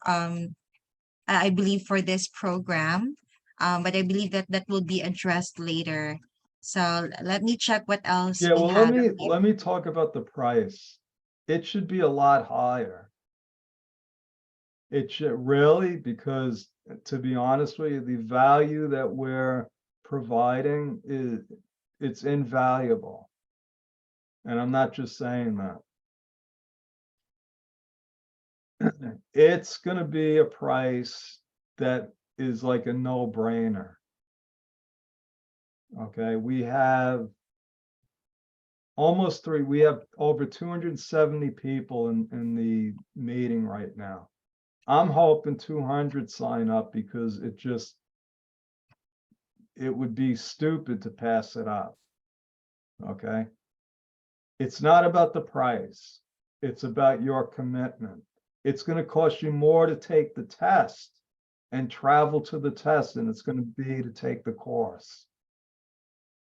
I believe for this program. But I believe that will be addressed later. So let me check what else Yeah, we well, have. let me talk about the price. It should be a lot higher. It should really, because to be honest with you, the value that we're providing it's invaluable. And I'm not just saying that. It's gonna be a price that is like a no-brainer. Okay, we have we have over 270 people in the meeting right now. I'm hoping 200 sign up because it would be stupid to pass it up. Okay. It's not about the price. It's about your commitment. It's going to cost you more to take the test and travel to the test than it's going to be to take the course.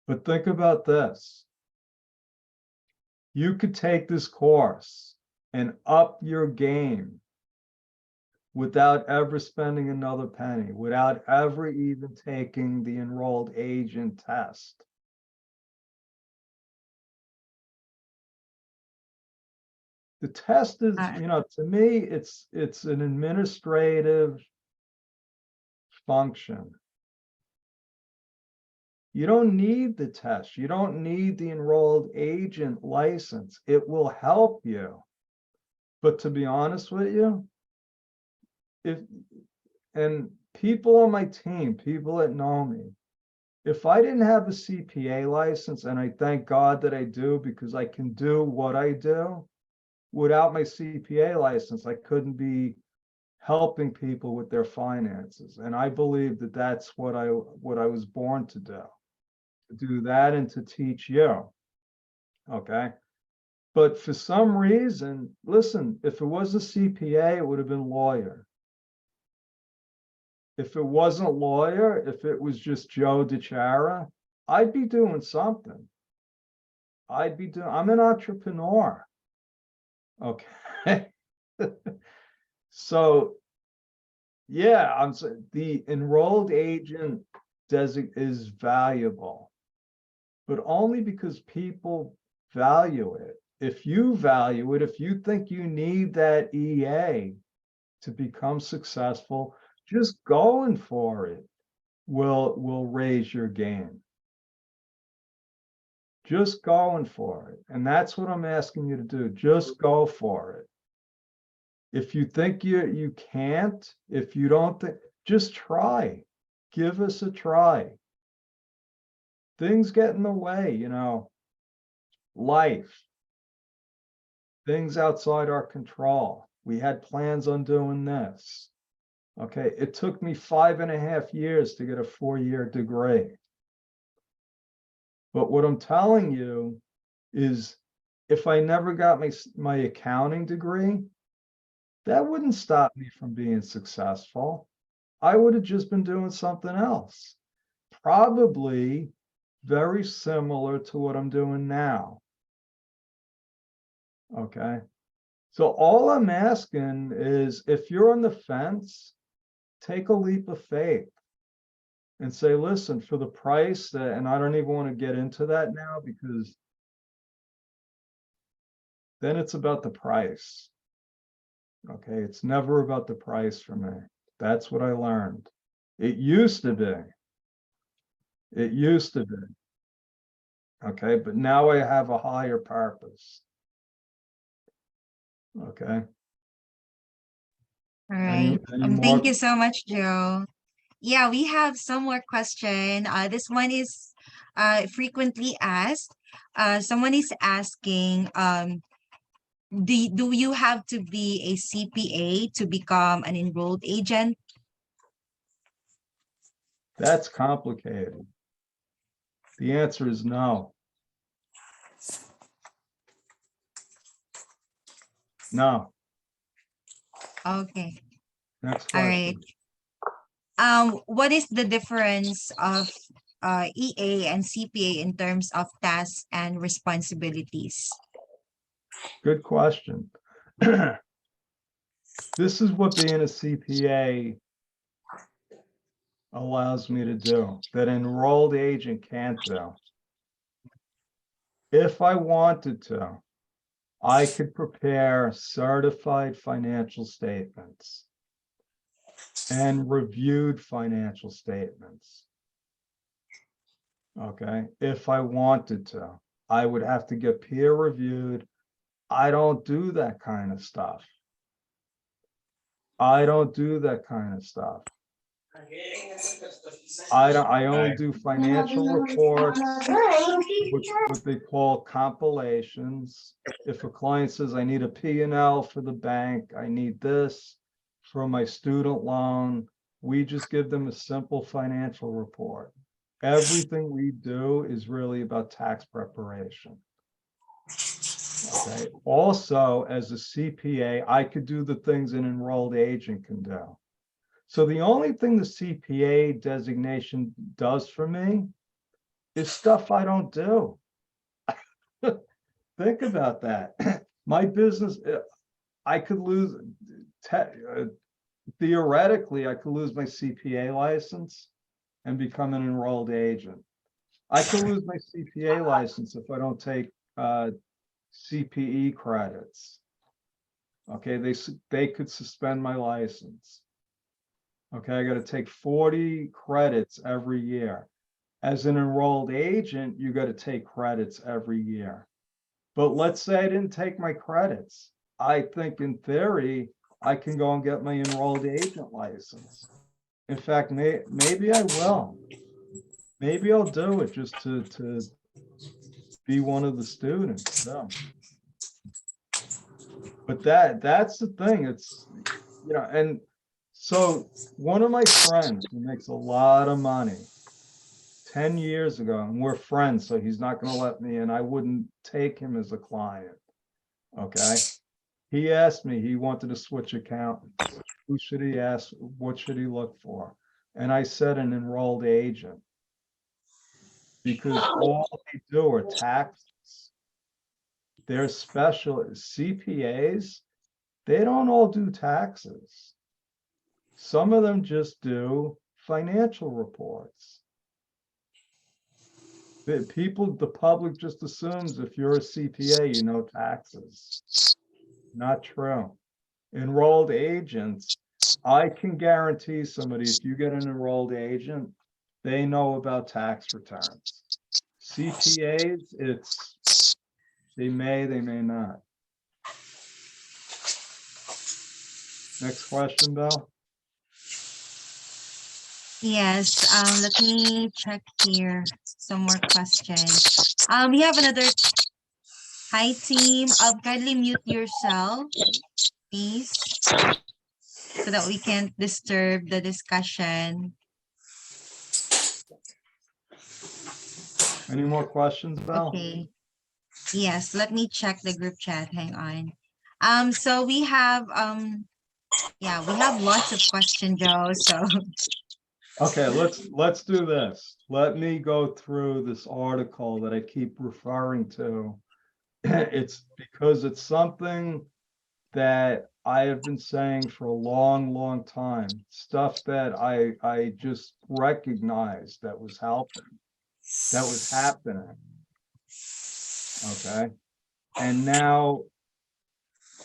But think about this. You could take this course and up your game without ever spending another penny, without ever even taking the enrolled agent test. The test is, to me, it's an administrative function. You don't need the test. You don't need the enrolled agent license. It will help you. But to be honest with you, and people on my team, people that know me, if I didn't have a CPA license, and I thank God that I do because I can do what I do, without my CPA license, I couldn't be helping people with their finances. And I believe that that's what I was born to do that and to teach you. Okay. But for some reason, listen, if it was a CPA, it would have been lawyer. If it wasn't lawyer, if it was just Joe DiChiara, I'd be doing something. I'm an entrepreneur. Okay. So, yeah, I'm saying the enrolled agent is valuable, but only because people value it. If you value it, if you think you need that EA to become successful, just going for it will raise your game. Just going for it. And that's what I'm asking you to do. Just go for it. If you think you can't, if you don't think, just try. Give us a try. Things get in the way, life, things outside our control. We had plans on doing this. Okay, it took me 5.5 years to get a 4-year degree. But what I'm telling you is if I never got my accounting degree, that wouldn't stop me from being successful. I would have just been doing something else, probably very similar to what I'm doing now. Okay. So all I'm asking is if you're on the fence, take a leap of faith and say, listen, for the price that, and I don't even want to get into that now because then it's about the price. Okay. It's never about the price for me. That's what I learned. It used to be. It used to be. Okay, but now I have a higher purpose. Okay. All right. Any more? Thank you so much, Joe. Yeah, we have some more question. This one is frequently asked. Someone is asking, do you have to be a CPA to become an enrolled agent? That's complicated. The answer is no. No. Okay. Next All right. question. What is the difference of EA and CPA in terms of tasks and responsibilities? Good question. This is what being a CPA allows me to do that enrolled agent can't do. If I wanted to, I could prepare certified financial statements and reviewed financial statements. Okay, if I wanted to, I would have to get peer reviewed. I don't do that kind of stuff. I don't do that kind of stuff. I only do financial reports, what they call compilations. If a client says, I need a P&L for the bank, I need this for my student loan, we just give them a simple financial report. Everything we do is really about tax preparation. Okay. Also, as a CPA, I could do the things an enrolled agent can do. So the only thing the CPA designation does for me is stuff I don't do. Think about that. My business, I could lose, theoretically, I could lose my CPA license and become an enrolled agent. I could lose my CPA license if I don't take CPE credits. Okay, they could suspend my license. Okay, I got to take 40 credits every year. As an enrolled agent, you got to take credits every year. But let's say I didn't take my credits. I think in theory, I can go and get my enrolled agent license. In fact, maybe I will. Maybe I'll do it just to be one of the students. So. But that's the thing. It's, you know, and so one of my friends who makes a lot of money 10 years ago, and we're friends, so he's not going to let me in. I wouldn't take him as a client. Okay. He asked me, he wanted to switch accountants. Who should he ask? What should he look for? And I said an enrolled agent. Because all they do are taxes. They're special CPAs. They don't all do taxes. Some of them just do financial reports. The public just assumes if you're a CPA, you know taxes. Not true. Enrolled agents, I can guarantee somebody, if you get an enrolled agent, they know about tax returns. CPAs, they may not. Next question, Belle. Yes, let me check here. Some more questions. We have another. Hi, team. Kindly mute yourself, please, so that we can't disturb the discussion. Any more questions, Belle? Okay. Yes, let me check the group chat. Hang on. So we have yeah, we have lots of questions, Joe. So okay, let's do this. Let me go through this article that I keep referring to. It's because it's something that I have been saying for a long time. Stuff that I just recognized that was helping, that was happening. Okay. And now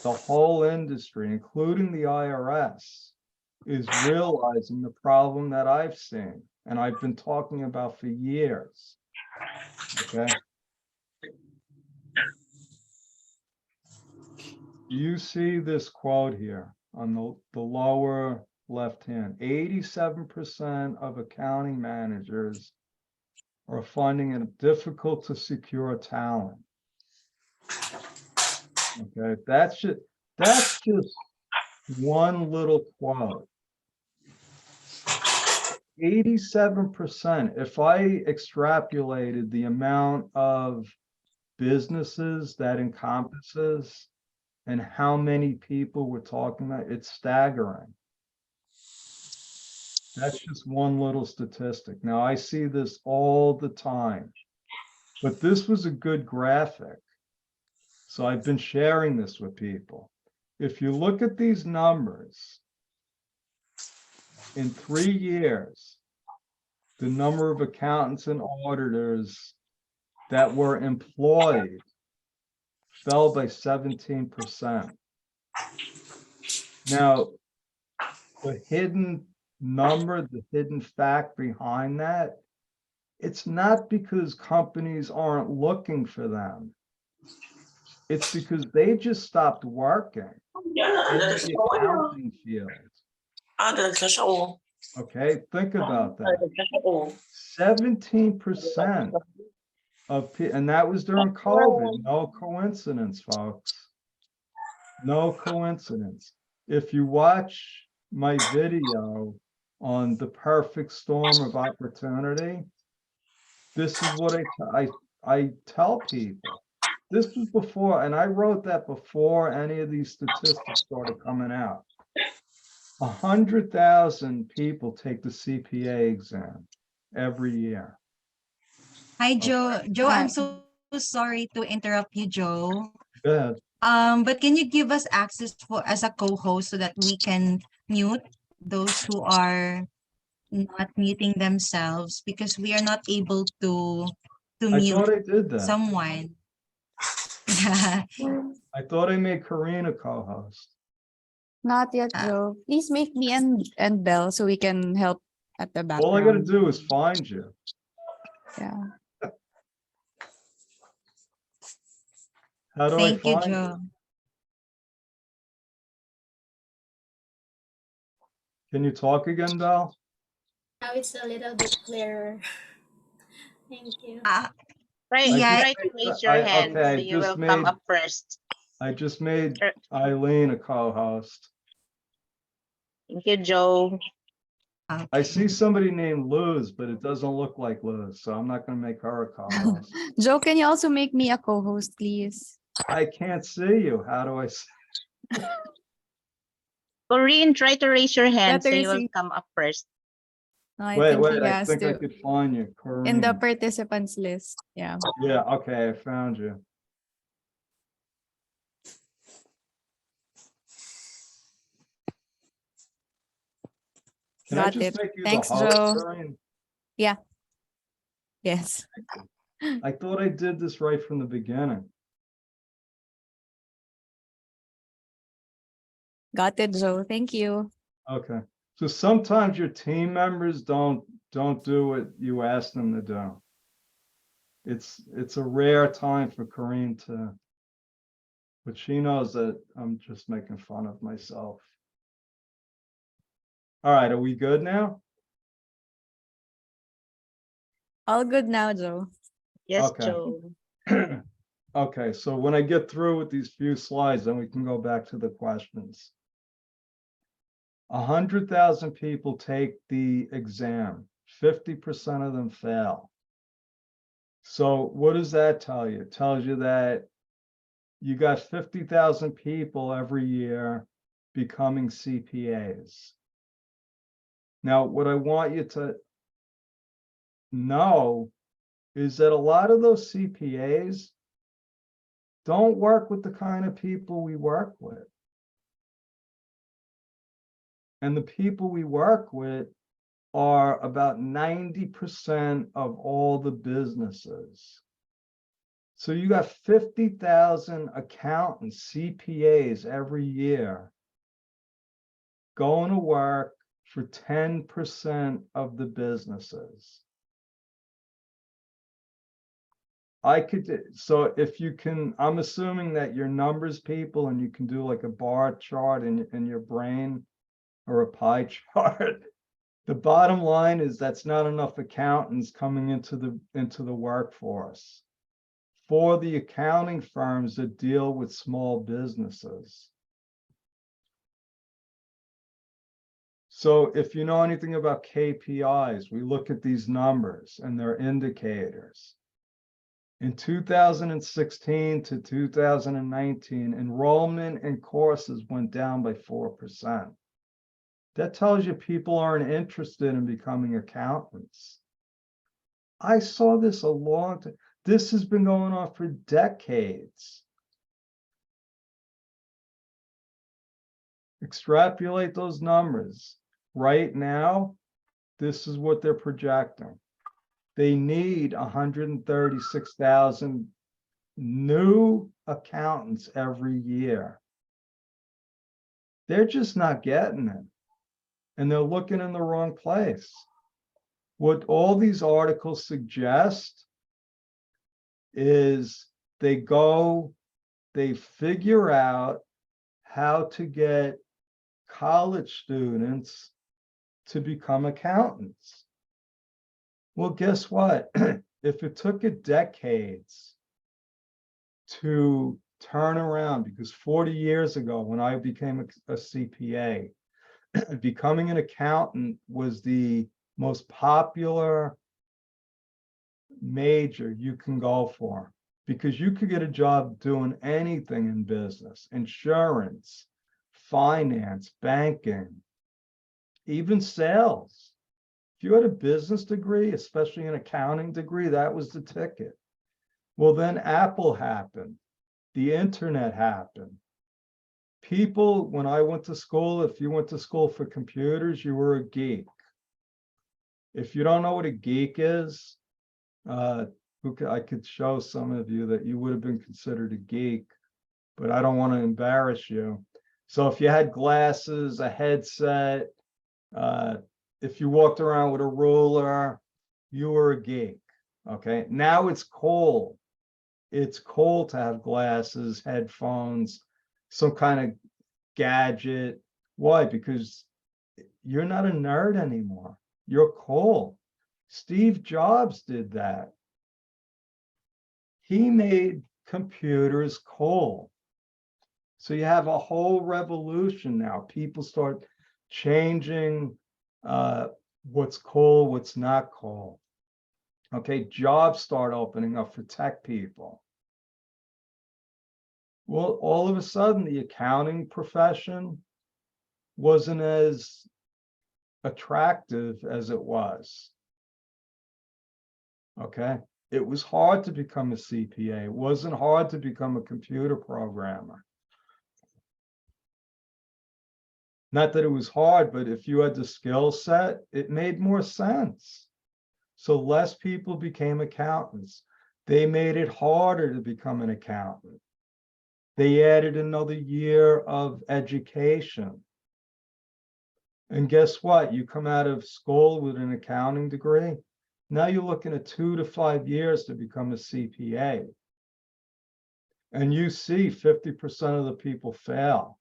the whole industry, including the IRS, is realizing the problem that I've seen and I've been talking about for years. Okay. You see this quote here on the lower left hand. 87% of accounting managers are finding it difficult to secure talent. Okay, that's just one little quote. 87%. If I extrapolated the amount of businesses that encompasses and how many people we're talking about, it's staggering. That's just one little statistic. Now, I see this all the time, but this was a good graphic. So I've been sharing this with people. If you look at these numbers, in 3 years, the number of accountants and auditors that were employed fell by 17%. Now, the hidden number, the hidden fact behind that, it's not because companies aren't looking for them. It's because they just stopped working in the accounting field. Okay, think about that. 17% of and that was during COVID. No coincidence, folks. No coincidence. If you watch my video on the perfect storm of opportunity, this is what I tell people. This was before, and I wrote that before any of these statistics started coming out. 100,000 people take the CPA exam every year. Hi, Joe. Joe, I'm Hi. so sorry to interrupt you, Joe. Good. But can you give us access for as a co-host so that we can mute those who are not muting themselves, because we are not able to I mute thought I did that. someone. I thought I made Karina co-host. Not yet, Ah. Joe. Please make me and Belle so we can help at the background. All I gotta do is find you. Yeah. How do Thank I you, find you? Joe. Can you talk again, Val? Now it's a little bit clearer. Thank you. Right, Yeah. try to raise your hand, okay, so you will come up first. I just made Sure. Eileen a co-host. Thank you, Joe. I Okay. see somebody named Luz, but it doesn't look like Luz, so I'm not gonna make her a co-host. Joe, can you also make me a co-host, please? I can't see you. How do I? Corinne, try to raise your hand, so Better you will see. come up first. No, I Wait, think wait, he I has think I to. could find you, In the Corinne. participants list. Yeah. Yeah, okay, I found you. Can I Got just it. make you Thanks, the host, Joe. Corinne? Yes. I thought I did this right from the beginning. Got it, Joe. Thank you. Okay, so sometimes your team members don't do what you ask them to do. It's a rare time for Corinne to, but she knows that I'm just making fun of myself. All right, are we good now? All good now, Joe. Yes, Okay. Joe. Okay, so when I get through with these few slides, then we can go back to the questions. 100,000 people take the exam, 50% of them fail. So what does that tell you? It tells you that you got 50,000 people every year becoming CPAs. Now, what I want you to know is that a lot of those CPAs don't work with the kind of people we work with. And the people we work with are about 90% of all the businesses. So you got 50,000 accountants, CPAs every year going to work for 10% of the businesses. So if you can, I'm assuming that you're numbers people and you can do like a bar chart in your brain or a pie chart. The bottom line is that's not enough accountants coming into the workforce for the accounting firms that deal with small businesses. So if you know anything about KPIs, we look at these numbers and their indicators. In 2016 to 2019, enrollment in courses went down by 4%. That tells you people aren't interested in becoming accountants. I saw this a long time. This has been going on for decades. Extrapolate those numbers. Right now, this is what they're projecting. They need 136,000 new accountants every year. They're just not getting it. And they're looking in the wrong place. What all these articles suggest is they figure out how to get college students to become accountants. Well, guess what? If it took it decades to turn around, because 40 years ago, when I became a CPA, becoming an accountant was the most popular major you can go for, because you could get a job doing anything in business, insurance, finance, banking, even sales. If you had a business degree, especially an accounting degree, that was the ticket. Well, then Apple happened. The internet happened. People, when I went to school, if you went to school for computers, you were a geek. If you don't know what a geek is, I could show some of you that you would have been considered a geek, but I don't want to embarrass you. So if you had glasses, a headset, if you walked around with a ruler, you were a geek. Okay. Now it's cool. It's cool to have glasses, headphones, some kind of gadget. Why? Because you're not a nerd anymore. You're cool. Steve Jobs did that. He made computers cool. So you have a whole revolution now. People start changing what's cool, what's not cool. Okay, jobs start opening up for tech people. Well, all of a sudden, the accounting profession wasn't as attractive as it was. Okay, it was hard to become a CPA. It wasn't hard to become a computer programmer. Not that it was hard, but if you had the skill set, it made more sense. So less people became accountants. They made it harder to become an accountant. They added another year of education. And guess what? You come out of school with an accounting degree. Now you're looking at 2 to 5 years to become a CPA. And you see 50% of the people fail.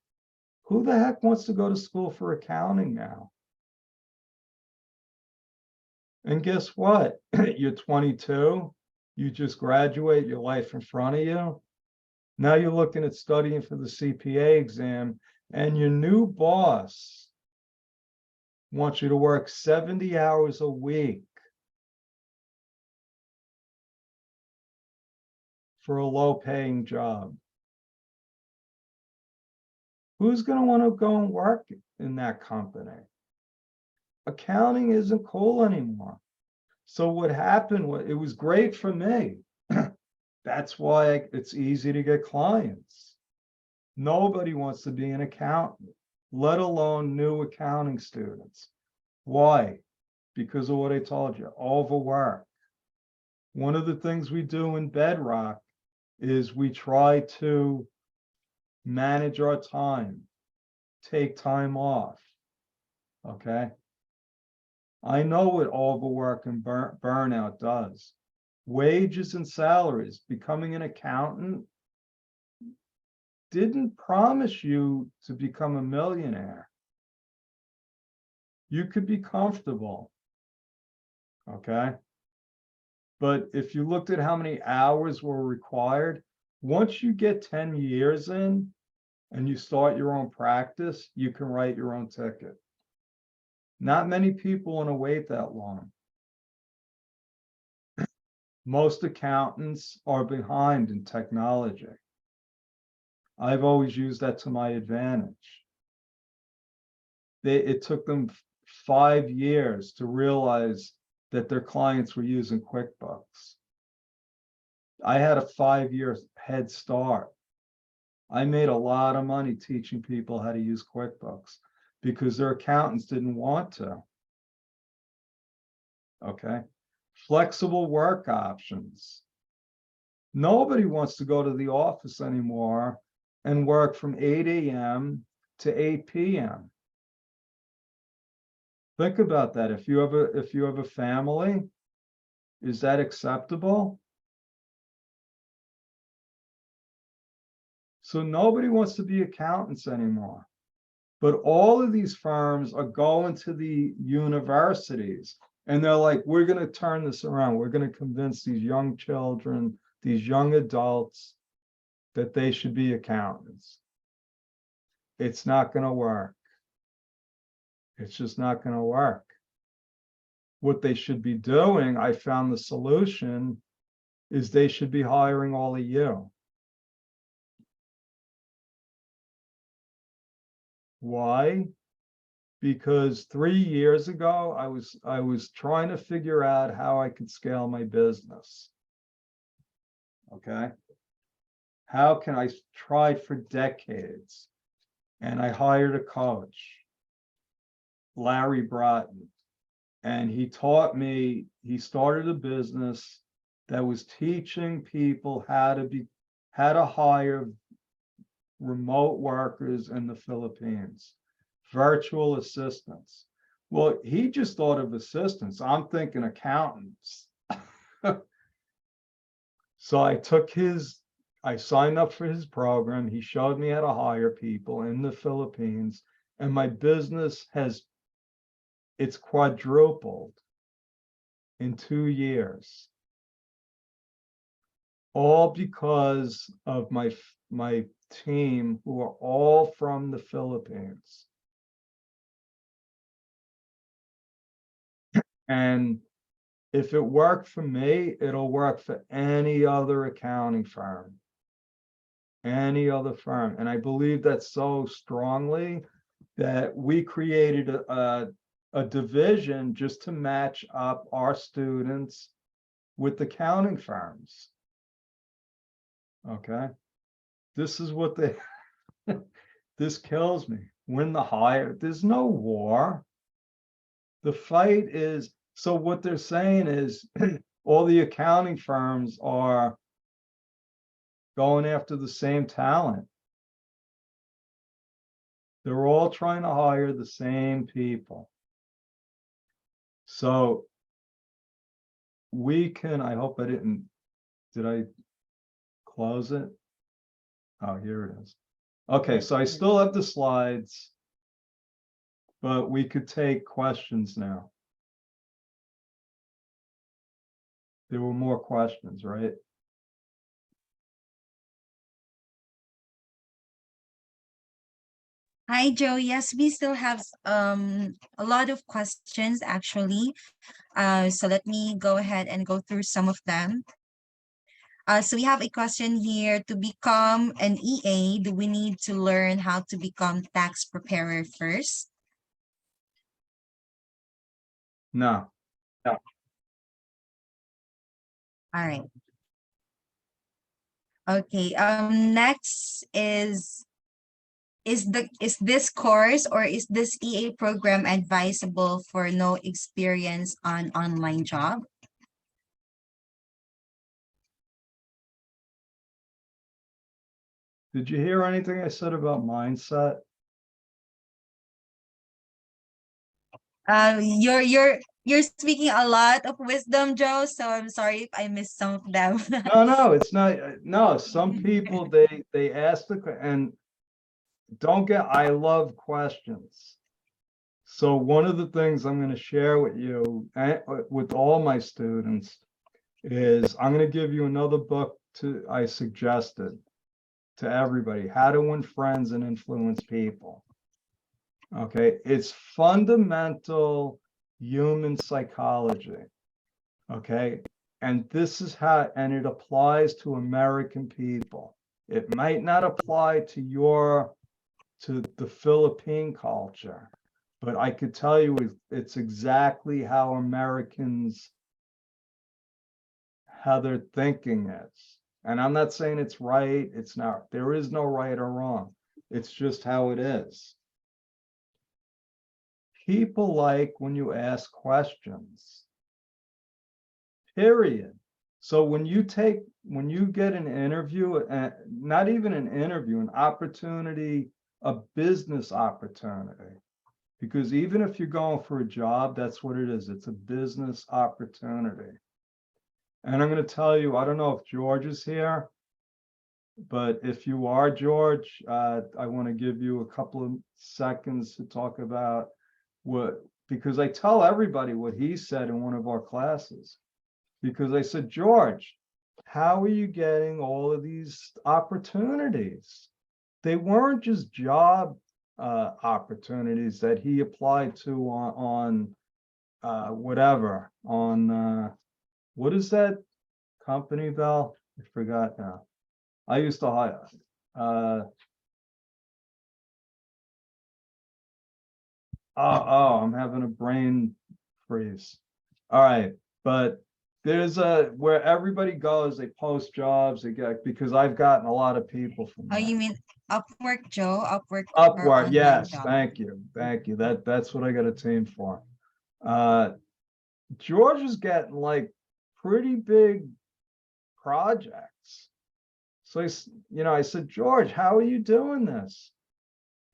Who the heck wants to go to school for accounting now? And guess what? You're 22, you just graduate, your life in front of you. Now you're looking at studying for the CPA exam, and your new boss wants you to work 70 hours a week for a low-paying job. Who's going to want to go and work in that company? Accounting isn't cool anymore. So what happened was, it was great for me. That's why it's easy to get clients. Nobody wants to be an accountant, let alone new accounting students. Why? Because of what I told you, overwork. One of the things we do in Bedrock is we try to manage our time, take time off. Okay. I know what overwork and burnout does. Wages and salaries, becoming an accountant didn't promise you to become a millionaire. You could be comfortable. Okay. But if you looked at how many hours were required, once you get 10 years in and you start your own practice, you can write your own ticket. Not many people want to wait that long. Most accountants are behind in technology. I've always used that to my advantage. It took them 5 years to realize that their clients were using QuickBooks. I had a 5-year head start. I made a lot of money teaching people how to use QuickBooks because their accountants didn't want to. Okay. Flexible work options. Nobody wants to go to the office anymore and work from 8 a.m. to 8 p.m. Think about that. If you have a family, is that acceptable? So nobody wants to be accountants anymore. But all of these firms are going to the universities and they're like, we're going to turn this around. We're going to convince these young children, these young adults that they should be accountants. It's not going to work. It's just not going to work. What they should be doing, I found the solution, is they should be hiring all of you. Why? Because 3 years ago, I was trying to figure out how I could scale my business. Okay. How can I try for decades? And I hired a coach, Larry Broughton, and he taught me, he started a business that was teaching people how to hire remote workers in the Philippines, virtual assistants. Well, he just thought of assistants. I'm thinking accountants. So I signed up for his program. He showed me how to hire people in the Philippines, and my business it's quadrupled in 2 years. All because of my team, who are all from the Philippines. And if it worked for me, it'll work for any other accounting firm, any other firm. And I believe that so strongly that we created a division just to match up our students with accounting firms. Okay. This is what this kills me. Win the hire. There's no war. The fight is, so what they're saying is all the accounting firms are going after the same talent. They're all trying to hire the same people. So we can, I hope did I close it? Oh, here it is. Okay, so I still have the slides, but we could take questions now. There were more questions, right? Hi, Joe. Yes, we still have a lot of questions actually. So let me go ahead and go through some of them. So we have a question here. To become an EA, do we need to learn how to become tax preparer first? No. All right. Okay. Next is this course or is this EA program advisable for no experience on online job? Did you hear anything I said about mindset? You're speaking a lot of wisdom, Joe, so I'm sorry if I missed some of them. No, it's not, no, some people, they ask and I love questions. So one of the things I'm gonna share with you, and with all my students, is I'm gonna give you another book I suggested to everybody, How to Win Friends and Influence People. Okay, it's fundamental human psychology. Okay, and this is how, and it applies to American people. It might not apply to the Philippine culture, but I could tell you it's exactly how Americans, how their thinking is. And I'm not saying it's right, it's not, there is no right or wrong. It's just how it is. People like when you ask questions. Period. So when you get an interview, not even an interview, an opportunity, a business opportunity, because even if you're going for a job, that's what it is. It's a business opportunity. And I'm going to tell you, I don't know if George is here, but if you are, George, I want to give you a couple of seconds to talk about because I tell everybody what he said in one of our classes. Because I said, George, how are you getting all of these opportunities? They weren't just job opportunities that he applied to on whatever, on what is that company, Val? I forgot now. I used to hire. I'm having a brain freeze. All right, but there's where everybody goes, they post jobs, they get, because I've gotten a lot of people from Oh, there. you mean Upwork, Joe? Upwork or Upwork, online yes, job? thank you. That's what I got a team for. George is getting like pretty big projects. So I said, George, how are you doing this?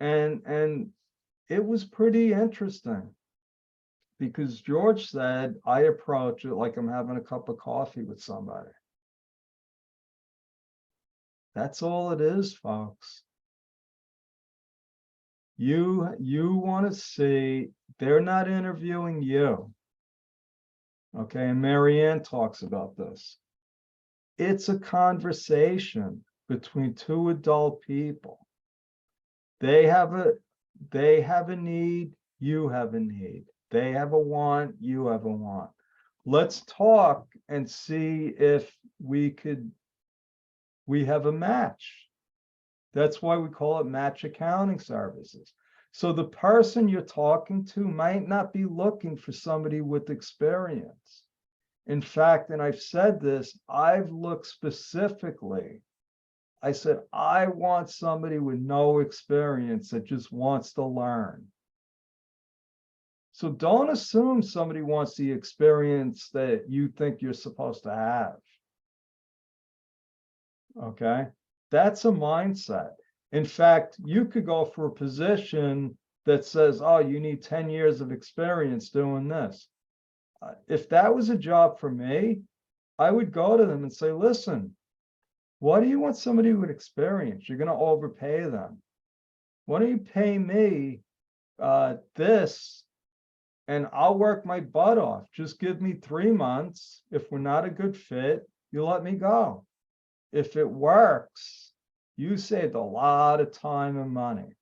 And it was pretty interesting because George said, I approach it like I'm having a cup of coffee with somebody. That's all it is, folks. You want to see, they're not interviewing you. Okay, and Marianne talks about this. It's a conversation between two adult people. They have a need, you have a need. They have a want, you have a want. Let's talk and see if we have a match. That's why we call it match accounting services. So the person you're talking to might not be looking for somebody with experience. In fact, and I've said this, I've looked specifically. I said, I want somebody with no experience that just wants to learn. So don't assume somebody wants the experience that you think you're supposed to have. Okay, that's a mindset. In fact, you could go for a position that says, oh, you need 10 years of experience doing this. If that was a job for me, I would go to them and say, listen, why do you want somebody with experience? You're going to overpay them. Why don't you pay me this and I'll work my butt off. Just give me 3 months. If we're not a good fit, you let me go. If it works, you saved a lot of time and money.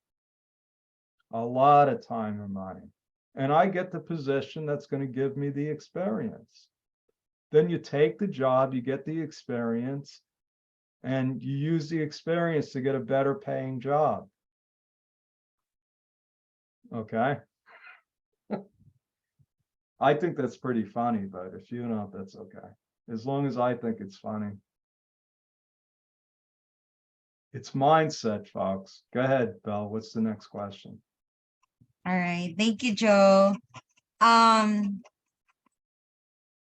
A lot of time and money. And I get the position that's going to give me the experience. Then you take the job, you get the experience, and you use the experience to get a better paying job. Okay. I think that's pretty funny, but if you don't, that's okay. As long as I think it's funny. It's mindset, folks. Go ahead, Belle. What's the next question? All right. Thank you, Joe.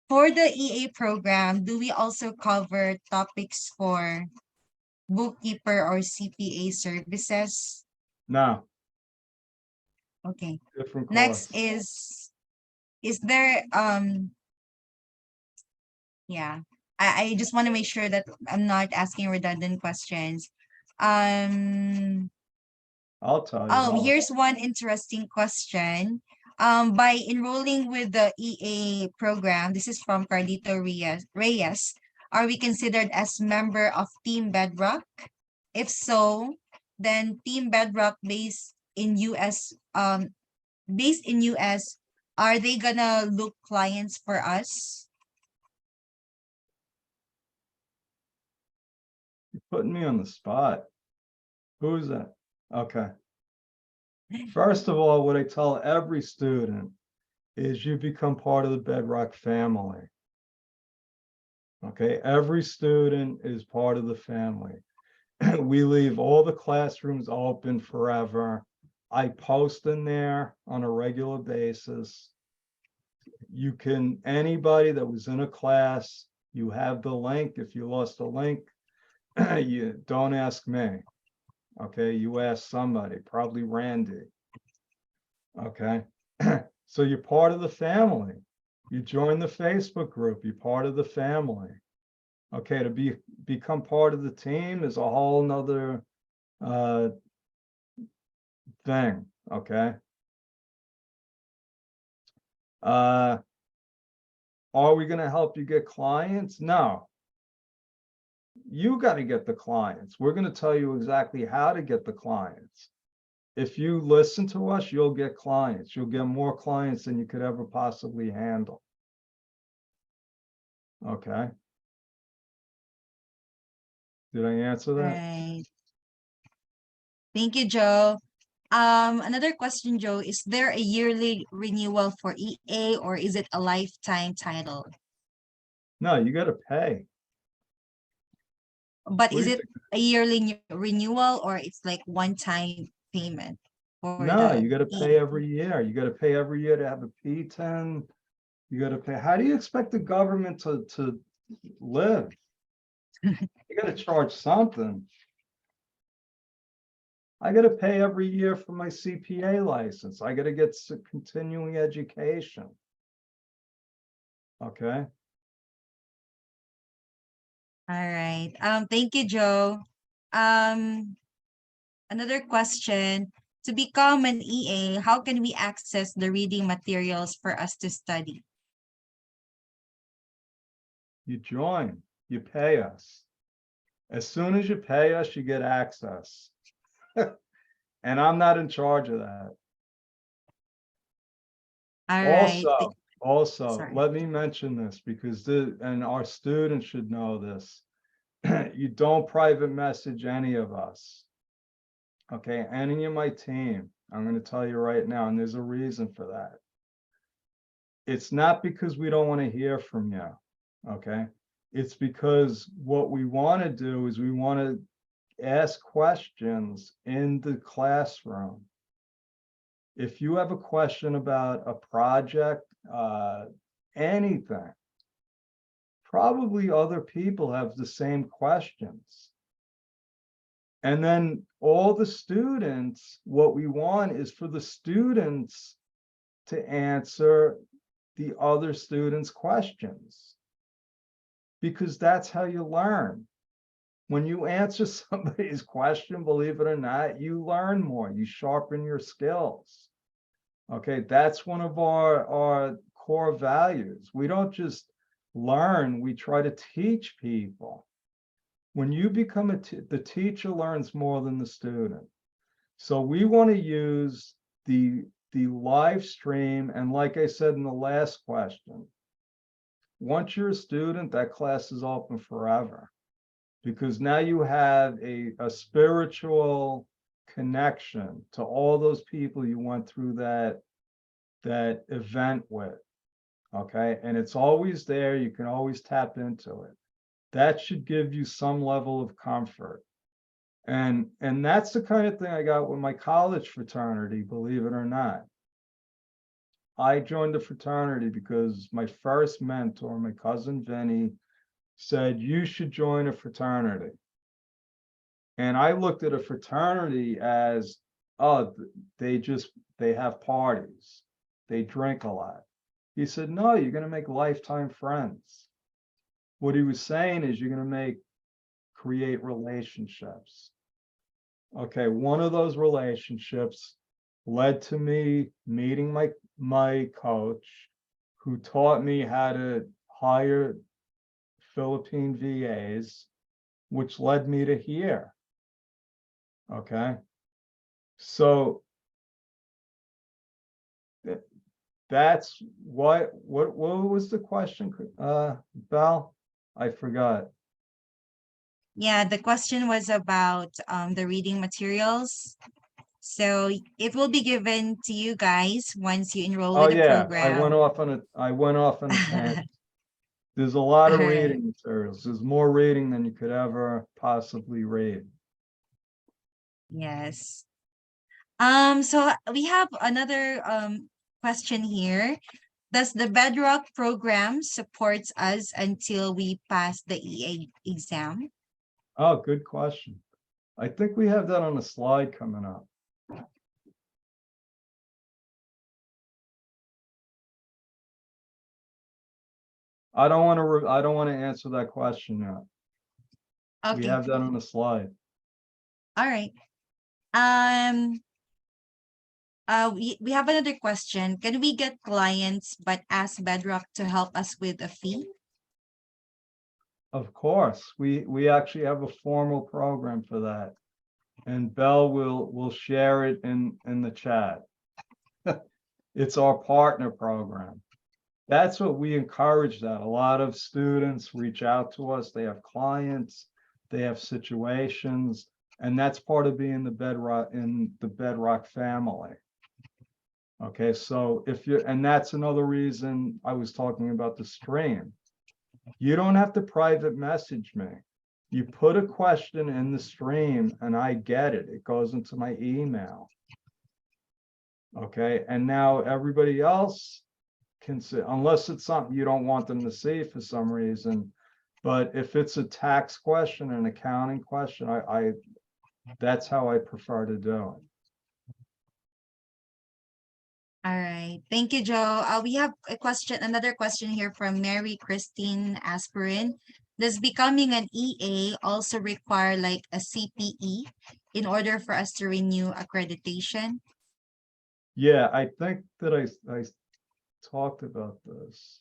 For the EA program, do we also cover topics for bookkeeper or CPA services? No. Okay. different Next course. is there, yeah, I just want to make sure that I'm not asking redundant questions. Um, I'll tell you. oh, here's one interesting question. By enrolling with the EA program, this is from Carlito Reyes, are we considered as member of Team Bedrock? If so, then Team Bedrock based in US, are they gonna look clients for us? You're putting me on the spot. Who is that? Okay. First of all, what I tell every student is you become part of the Bedrock family. Okay, every student is part of the family. We leave all the classrooms open forever. I post in there on a regular basis. You can, anybody that was in a class, you have the link. If you lost a link, you don't ask me. Okay, you ask somebody, probably Randy. Okay, so you're part of the family. You join the Facebook group, you're part of the family. Okay, to become part of the team is a whole nother thing. Okay. Are we going to help you get clients? No. You got to get the clients. We're going to tell you exactly how to get the clients. If you listen to us, you'll get clients. You'll get more clients than you could ever possibly handle. Okay. Did I answer that? Right. Thank you, Joe. Another question, Joe, is there a yearly renewal for EA or is it a lifetime title? No, you got to pay. But What is do you it a yearly renewal or it's like one-time payment for No, the you got to pay EA? every year. You got to pay every year to have a P10. You got to pay. How do you expect the government to live? You got to charge something. I got to pay every year for my CPA license. I got to get continuing education. Okay. All right. Thank you, Joe. Another question. To become an EA, how can we access the reading materials for us to study? You join, you pay us. As soon as you pay us, you get access. And I'm not in charge of that. All right. Also, Sorry. let me mention this because and our students should know this. You don't private message any of us. Okay, any of my team. I'm going to tell you right now, and there's a reason for that. It's not because we don't want to hear from you. Okay, it's because what we want to do is we want to ask questions in the classroom. If you have a question about a project, anything, probably other people have the same questions. And then all the students, what we want is for the students to answer the other students' questions, because that's how you learn. When you answer somebody's question, believe it or not, you learn more, you sharpen your skills. Okay, that's one of our core values. We don't just learn, we try to teach people. When you become the teacher learns more than the student. So we want to use the live stream, and like I said in the last question, once you're a student, that class is open forever, because now you have a spiritual connection to all those people you went through that event with. Okay, and it's always there. You can always tap into it. That should give you some level of comfort. And that's the kind of thing I got with my college fraternity, believe it or not. I joined the fraternity because my first mentor, my cousin Vinny, said, you should join a fraternity. And I looked at a fraternity as oh, they have parties, they drink a lot. He said, no, you're gonna make lifetime friends. What he was saying is you're gonna create relationships. Okay, one of those relationships led to me meeting my coach, who taught me how to hire Philippine VAs, which led me to here. Okay, so that's what was the question, Val? I forgot. Yeah, the question was about the reading materials. So it will be given to you guys once you enroll Oh with the yeah, program. I went off on a tangent. There's a lot of All right. reading materials. There's more reading than you could ever possibly read. Yes. So we have another question here. Does the Bedrock program supports us until we pass the EA exam? Oh, good question. I think we have that on a slide coming up. I don't want to answer that question yet. We Okay. have that on the slide. All right. We have another question. Can we get clients but ask Bedrock to help us with a fee? Of course, we actually have a formal program for that. And Bell will share it in the chat. It's our partner program. That's what we encourage, that a lot of students reach out to us. They have clients, they have situations, and that's part of being in the Bedrock family. Okay, so and that's another reason I was talking about the stream. You don't have to private message me. You put a question in the stream and I get it. It goes into my email. Okay, and now everybody else can see, unless it's something you don't want them to see for some reason. But if it's a tax question, an accounting question, that's how I prefer to do it. All right. Thank you, Joe. We have another question here from Mary Christine Aspirin. Does becoming an EA also require like a CPE in order for us to renew accreditation? Yeah, I think that I talked about this.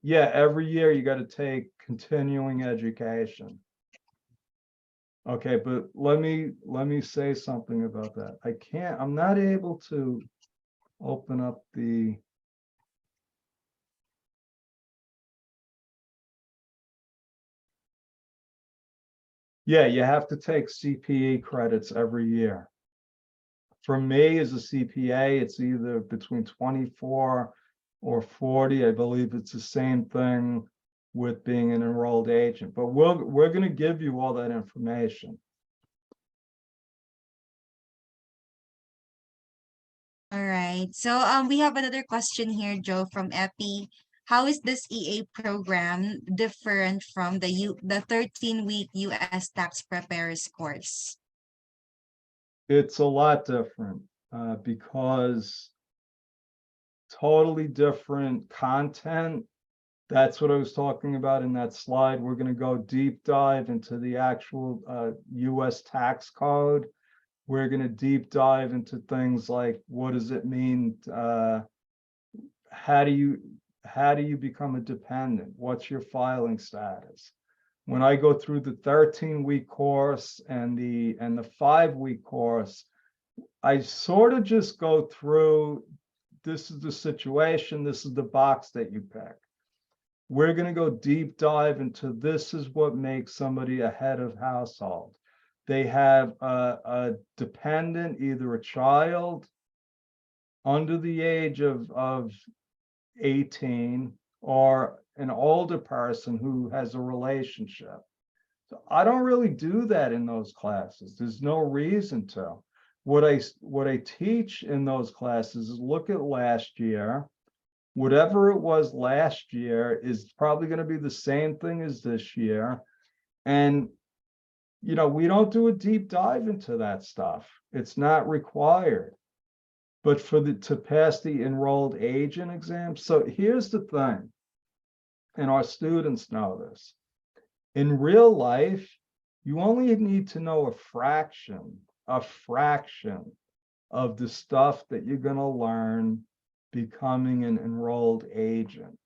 Yeah, every year you got to take continuing education. Okay, but let me say something about that. I'm not able to open up the. Yeah, you have to take CPE credits every year. For me as a CPA, it's either between 24 or 40. I believe it's the same thing with being an enrolled agent, but we're going to give you all that information. All right. So we have another question here, Joe, from Epi. How is this EA program different from the 13-week US tax preparers course? It's a lot different because totally different content. That's what I was talking about in that slide. We're going to go deep dive into the actual US tax code. We're going to deep dive into things like, what does it mean? How do you become a dependent? What's your filing status? When I go through the 13-week course and the 5-week course, I sort of just go through, this is the situation, this is the box that you pick. We're going to go deep dive into, this is what makes somebody a head of household. They have a dependent, either a child under the age of 18 or an older person who has a relationship. So I don't really do that in those classes. There's no reason to. What I teach in those classes is look at last year. Whatever it was last year is probably going to be the same thing as this year. And you know, we don't do a deep dive into that stuff. It's not required. But to pass the enrolled agent exam, so here's the thing, and our students know this. In real life, you only need to know a fraction of the stuff that you're going to learn becoming an enrolled agent.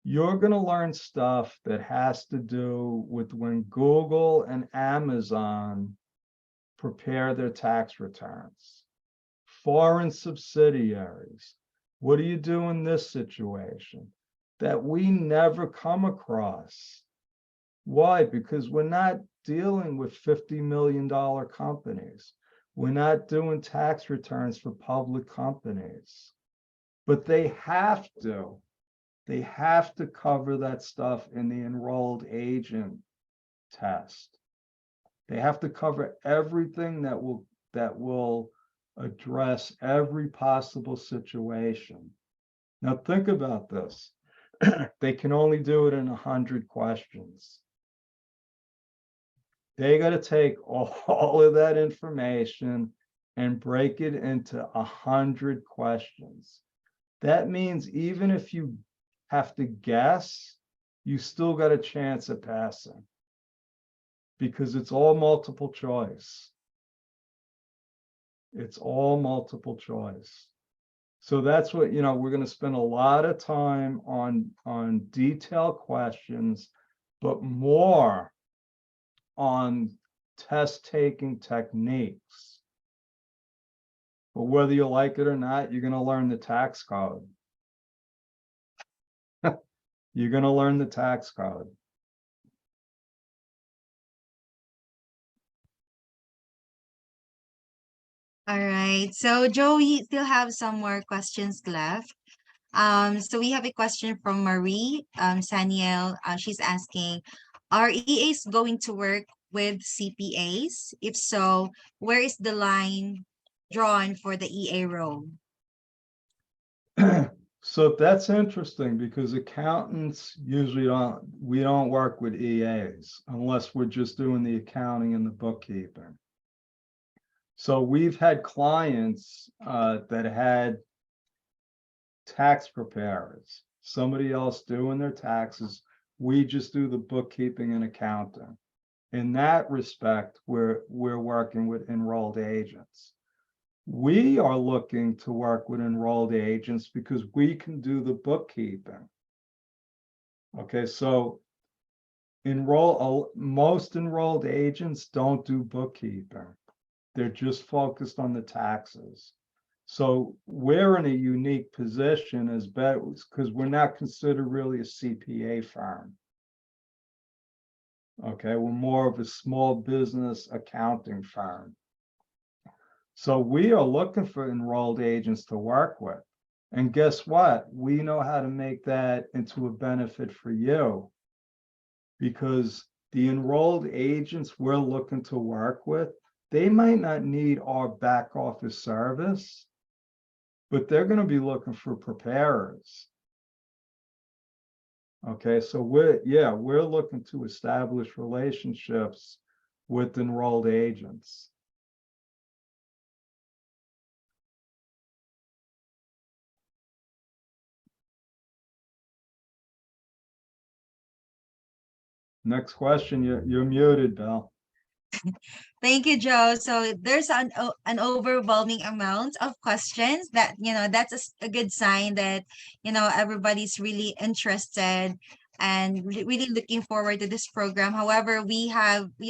You're going to learn stuff that has to do with when Google and Amazon prepare their tax returns. Foreign subsidiaries. What do you do in this situation? That we never come across. Why? Because we're not dealing with $50 million companies. We're not doing tax returns for public companies. But they have to. They have to cover that stuff in the enrolled agent test. They have to cover everything that will address every possible situation. Now think about this. They can only do it in 100 questions. They got to take all of that information and break it into 100 questions. That means even if you have to guess, you still got a chance at passing, because it's all multiple choice. It's all multiple choice. So that's what, you know, we're going to spend a lot of time on detailed questions, but more on test taking techniques. But whether you like it or not, you're going to learn the tax code. You're going to learn the tax code. All right. So Joe, we still have some more questions left. So we have a question from Marie Saniel. She's asking, are EAs going to work with CPAs? If so, where is the line drawn for the EA role? So that's interesting, because accountants usually we don't work with EAs unless we're just doing the accounting and the bookkeeping. So we've had clients that had tax preparers, somebody else doing their taxes. We just do the bookkeeping and accounting. In that respect, we're working with enrolled agents. We are looking to work with enrolled agents because we can do the bookkeeping. Okay, so most enrolled agents don't do bookkeeping. They're just focused on the taxes. So we're in a unique position as because we're not considered really a CPA firm. Okay, we're more of a small business accounting firm. So we are looking for enrolled agents to work with. And guess what? We know how to make that into a benefit for you, because the enrolled agents we're looking to work with, they might not need our back office service, but they're going to be looking for preparers. Okay, so we're looking to establish relationships with enrolled agents. Next question, you're muted, Bill. Thank you, Joe. So there's an overwhelming amount of questions that, that's a good sign that, everybody's really interested and really looking forward to this program. However, we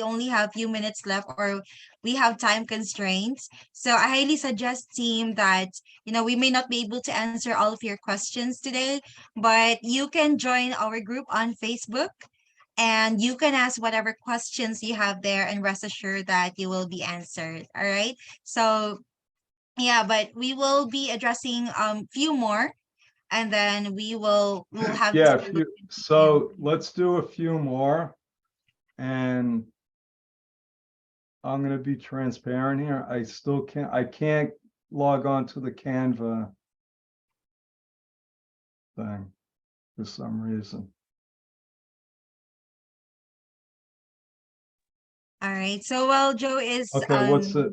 only have few minutes left, or we have time constraints. So I highly suggest, team, that, we may not be able to answer all of your questions today, but you can join our group on Facebook, and you can ask whatever questions you have there, and rest assured that you will be answered. All right. So yeah, but we will be addressing few more, and then we'll have Yeah, to so let's do a few more. And I'm going to be transparent here. I can't log on to the Canva thing for some reason. All right. So while Joe is Okay, what's it?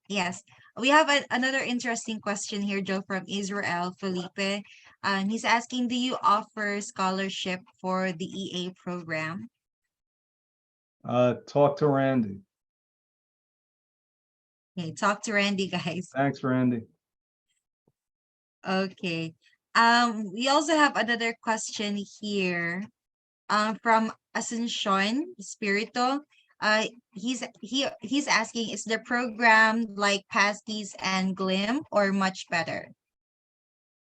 yes, we have another interesting question here, Joe, from Israel Felipe. He's asking, do you offer scholarship for the EA program? Talk to Randy. Okay, talk to Randy, guys. Thanks, Randy. Okay. We also have another question here. From Asuncion Spirito. He's asking, is the program like Pasties and Glim or much better?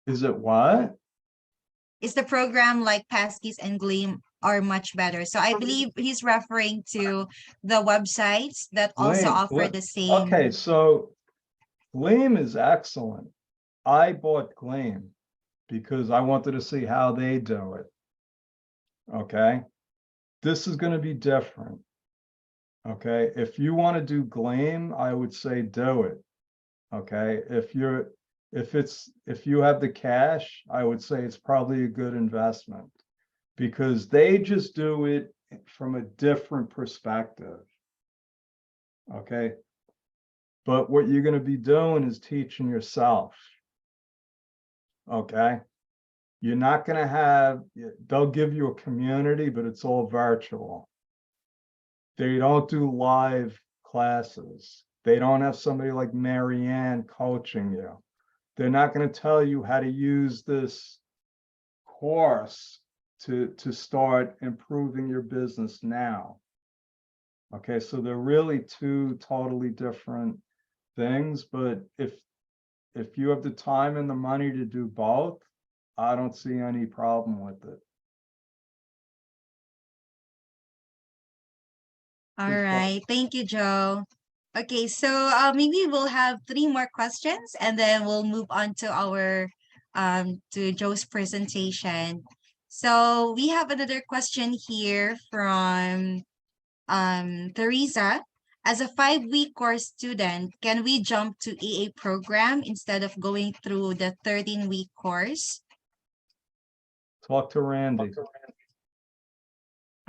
Is it what? Is the program like Pasties and Gleam or much better? So I believe he's referring to the websites that also offer the same. Okay, so Gleam is excellent. I bought Gleam because I wanted to see how they do it. Okay, this is going to be different. Okay, if you want to do Gleam, I would say do it. Okay, if you have the cash, I would say it's probably a good investment because they just do it from a different perspective. Okay, but what you're going to be doing is teaching yourself. Okay, you're not going to have, they'll give you a community, but it's all virtual. They don't do live classes. They don't have somebody like Marianne coaching you. They're not going to tell you how to use this course to start improving your business now. Okay, so they're really two totally different things, but if you have the time and the money to do both, I don't see any problem with it. All Please, right. Thank you, Joe. Okay, so maybe we'll have 3 more questions and then we'll move on to our to Joe's presentation. So we have another question here from Teresa. As a 5-week course student, can we jump to EA program instead of going through the 13-week course? talk to Randy.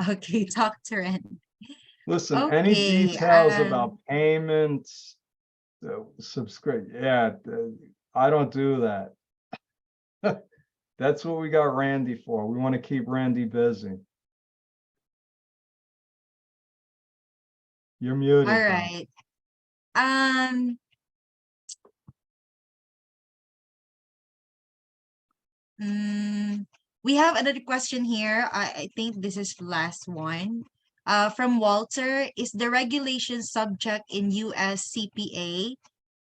Okay, talk to Ren. Listen, any Okay, details about payments, subscribe, I don't do that. That's what we got Randy for. We want to keep Randy busy. You're muted. all Bob. right. Um, we have another question here. I think this is the last one. From Walter, is the regulation subject in US CPA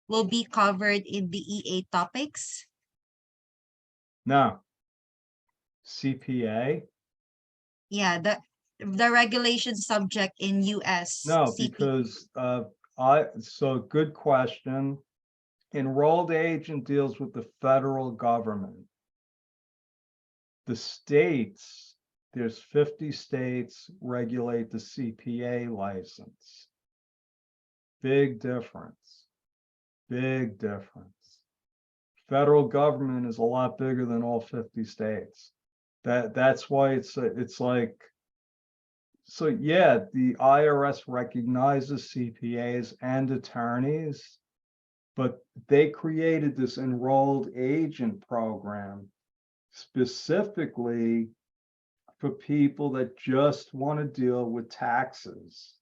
will be covered in the EA topics? No. CPA? Yeah, the regulation subject in US No, CPA. because so good question. Enrolled agent deals with the federal government. The states, there's 50 states regulate the CPA license. Big difference. Big difference. Federal government is a lot bigger than all 50 states. That's why it's like, so yeah, the IRS recognizes CPAs and attorneys, but they created this enrolled agent program specifically for people that just want to deal with taxes.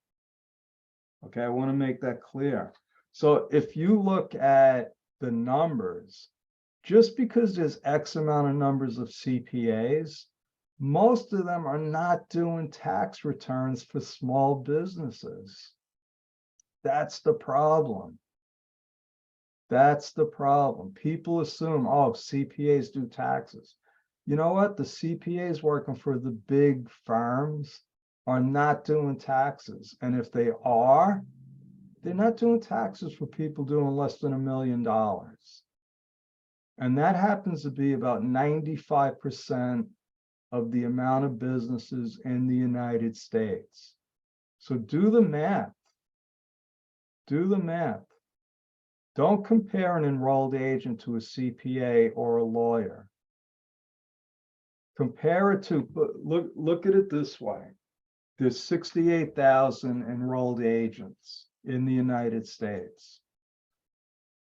Okay, I want to make that clear. So if you look at the numbers, just because there's X amount of numbers of CPAs, most of them are not doing tax returns for small businesses. That's the problem. That's the problem. People assume, oh, CPAs do taxes. You know what? The CPAs working for the big firms are not doing taxes. And if they are, they're not doing taxes for people doing less than $1 million. And that happens to be about 95% of the amount of businesses in the United States. So do the math. Do the math. Don't compare an enrolled agent to a CPA or a lawyer. Compare it to, look at it this way. There's 68,000 enrolled agents in the United States.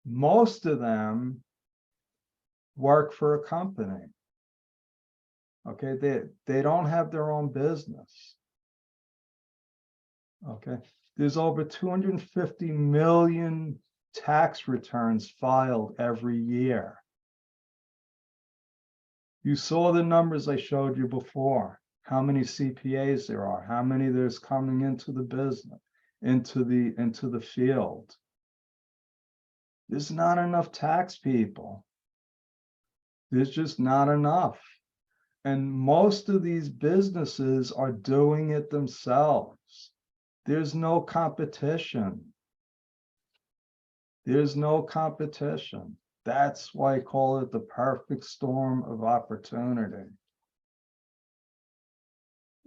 Most of them work for a company. Okay, they don't have their own business. Okay, there's over 250 million tax returns filed every year. You saw the numbers I showed you before, how many CPAs there are, how many there's coming into the business, into the field. There's not enough tax people. There's just not enough. And most of these businesses are doing it themselves. There's no competition. There's no competition. That's why I call it the perfect storm of opportunity.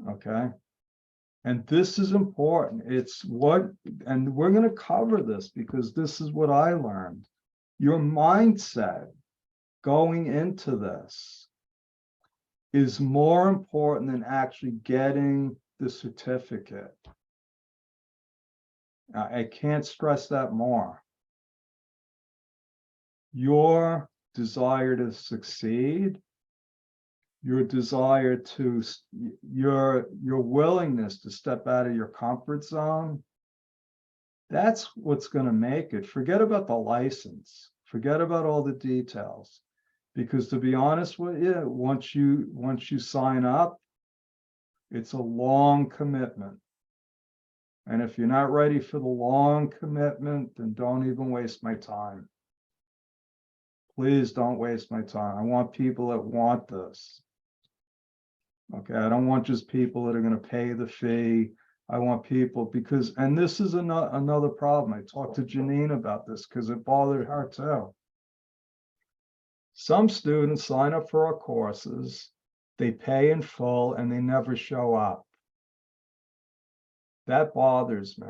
Okay. And this is important. It's what, and we're going to cover this because this is what I learned. Your mindset going into this is more important than actually getting the certificate. I can't stress that more. Your desire to succeed, your desire to, your willingness to step out of your comfort zone, that's what's going to make it. Forget about the license. Forget about all the details. Because to be honest with you, once you sign up, it's a long commitment. And if you're not ready for the long commitment, then don't even waste my time. Please don't waste my time. I want people that want this. Okay, I don't want just people that are going to pay the fee. I want people because, and this is another problem. I talked to Janine about this because it bothered her too. Some students sign up for our courses, they pay in full, and they never show up. That bothers me.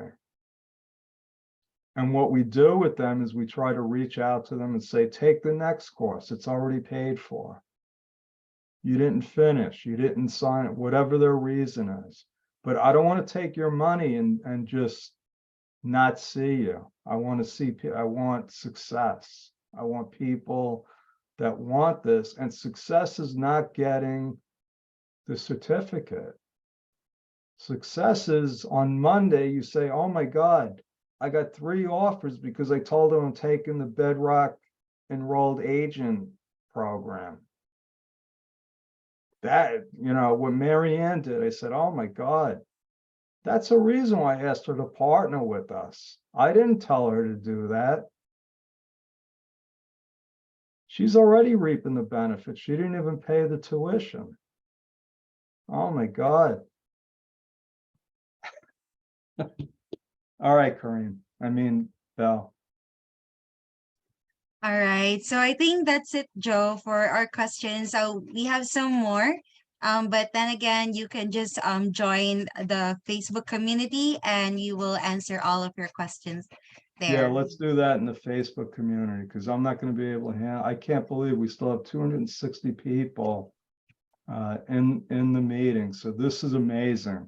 And what we do with them is we try to reach out to them and say, take the next course. It's already paid for. You didn't finish, you didn't sign it, whatever their reason is. But I don't want to take your money and just not see you. I want to see, I want success. I want people that want this, and success is not getting the certificate. Success is on Monday, you say, oh my God, I got 3 offers because I told them I'm taking the Bedrock Enrolled Agent program. That, you know, what Mary Ann did, I said, oh my God, that's a reason why I asked her to partner with us. I didn't tell her to do that. She's already reaping the benefits. She didn't even pay the tuition. Oh my God. All right, Kareem. I mean, Belle. All right, so I think that's it, Joe, for our questions. So we have some more, but then again, you can just join the Facebook community and you will answer all of your questions Yeah, there. let's do that in the Facebook community because I'm not going to be able to handle. I can't believe we still have 260 people in the meeting. So this is amazing.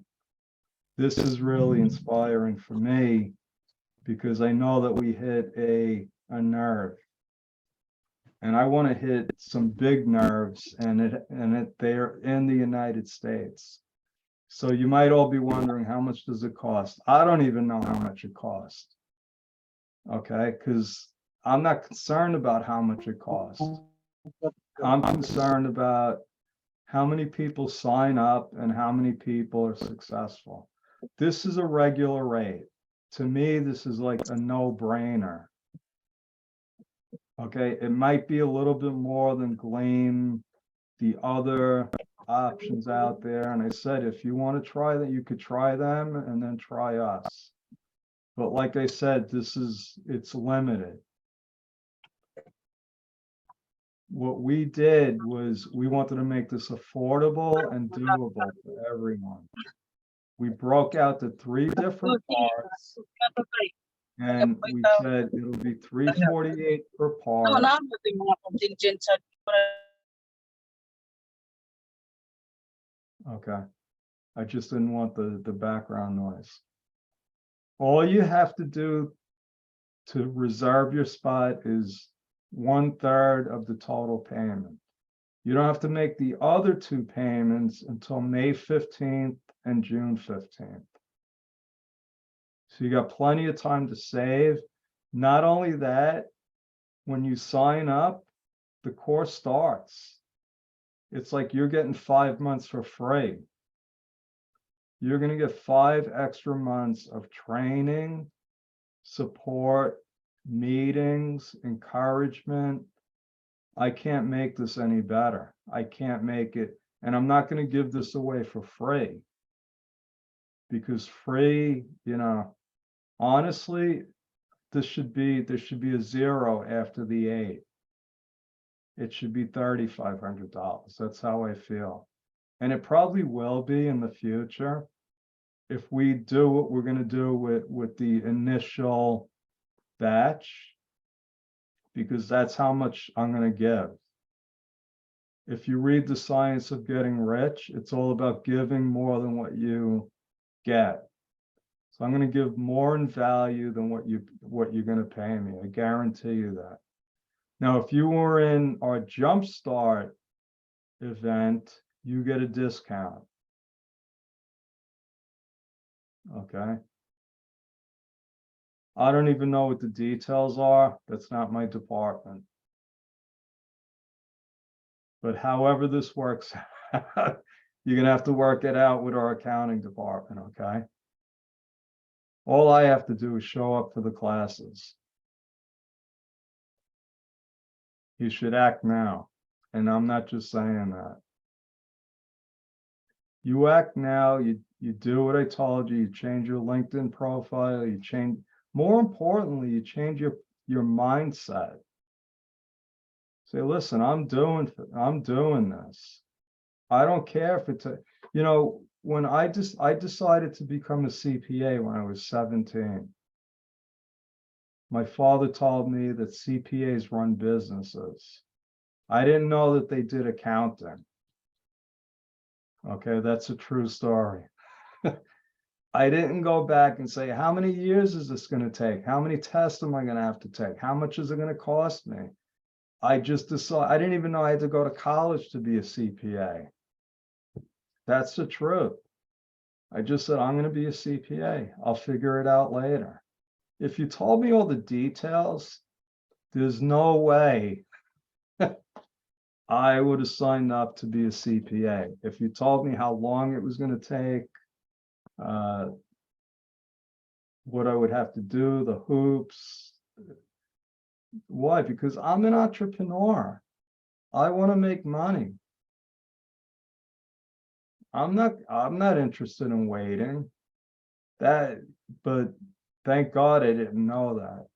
This is really inspiring for me because I know that we hit a nerve. And I want to hit some big nerves, and they're in the United States. So you might all be wondering, how much does it cost? I don't even know how much it costs. Okay, because I'm not concerned about how much it costs. I'm concerned about how many people sign up and how many people are successful. This is a regular rate. To me, this is like a no-brainer. Okay, it might be a little bit more than Gleam, the other options out there. And I said, if you want to try that, you could try them and then try us. But like I said, it's limited. What we did was we wanted to make this affordable and doable for everyone. We broke out the 3 different parts. And we said it'll be $348 per part. Okay. I just didn't want the background noise. All you have to do to reserve your spot is 1/3 of the total payment. You don't have to make the other 2 payments until May 15th and June 15th. So you got plenty of time to save. Not only that, when you sign up, the course starts. It's like you're getting 5 months for free. You're going to get 5 extra months of training, support, meetings, encouragement. I can't make this any better. I can't make it. And I'm not going to give this away for free. Because free, you know, honestly, there should be a 0 after the 8. It should be $3,500. That's how I feel. And it probably will be in the future if we do what we're going to do with the initial batch, because that's how much I'm going to give. If you read The Science of Getting Rich, it's all about giving more than what you get. So I'm going to give more in value than what you're going to pay me. I guarantee you that. Now, if you were in our Jumpstart event, you get a discount. Okay. I don't even know what the details are. That's not my department. But however this works, you're gonna have to work it out with our accounting department, okay? All I have to do is show up for the classes. You should act now. And I'm not just saying that. You act now, you do what I told you, you change your LinkedIn profile, you change, more importantly, you change your mindset. Say, listen, I'm doing this. I don't care if it's you know, when I decided to become a CPA when I was 17. My father told me that CPAs run businesses. I didn't know that they did accounting. Okay, that's a true story. I didn't go back and say, how many years is this going to take? How many tests am I going to have to take? How much is it going to cost me? I just decided, I didn't even know I had to go to college to be a CPA. That's the truth. I just said, I'm going to be a CPA. I'll figure it out later. If you told me all the details, there's no way I would have signed up to be a CPA. If you told me how long it was going to take, what I would have to do, the hoops. Why? Because I'm an entrepreneur. I want to make money. I'm not interested in waiting. But thank God I didn't know that.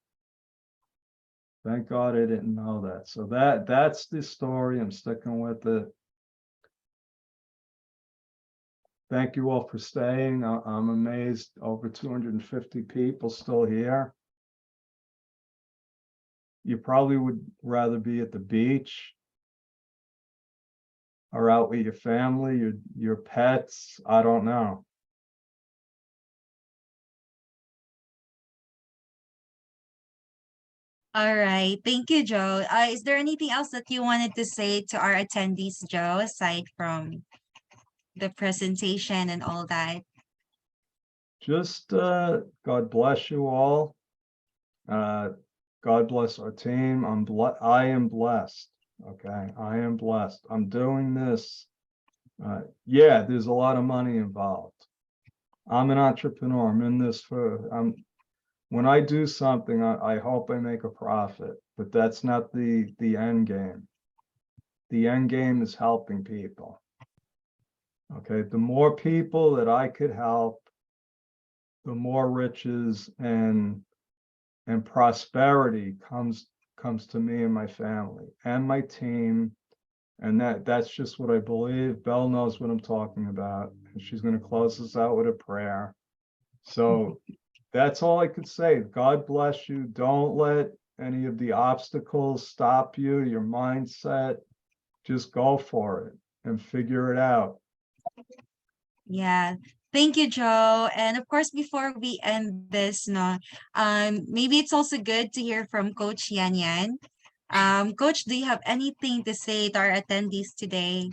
Thank God I didn't know that. So that's the story. I'm sticking with it. Thank you all for staying. I'm amazed, over 250 people still here. You probably would rather be at the beach or out with your family, your pets. I don't know. All right. Thank you, Joe. Is there anything else that you wanted to say to our attendees, Joe, aside from the presentation and all that? Just God bless you all. God bless our team. I am blessed. Okay, I am blessed. I'm doing this. Yeah, there's a lot of money involved. I'm an entrepreneur. I'm in this when I do something, I hope I make a profit, but that's not the end game. The end game is helping people. Okay, the more people that I could help, the more riches and prosperity comes to me and my family and my team. And that's just what I believe. Belle knows what I'm talking about. And she's going to close us out with a prayer. So that's all I could say. God bless you. Don't let any of the obstacles stop you, your mindset. Just go for it and figure it out. Yeah. Thank you, Joe. And of course, before we end this, no, maybe it's also good to hear from Coach Yan Yan. Coach, do you have anything to say to our attendees today?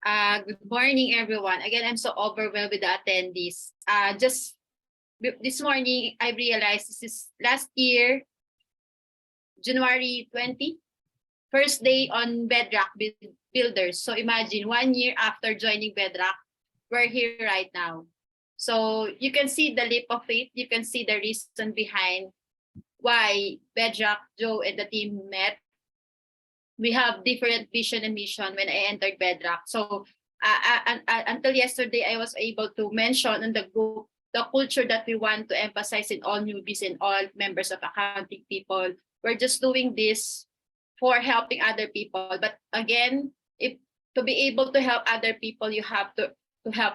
Good morning, everyone. Again, I'm so overwhelmed with the attendees. Just this morning, I realized this is last year, January 20, first day on Bedrock Builders. So imagine 1 year after joining Bedrock, we're here right now. So you can see the leap of faith. You can see the reason behind why Bedrock, Joe, and the team met. We have different vision and mission when I entered Bedrock. So until yesterday, I was able to mention in the group the culture that we want to emphasize in all newbies and all members of accounting people. We're just doing this for helping other people. But again, if to be able to help other people, you have to help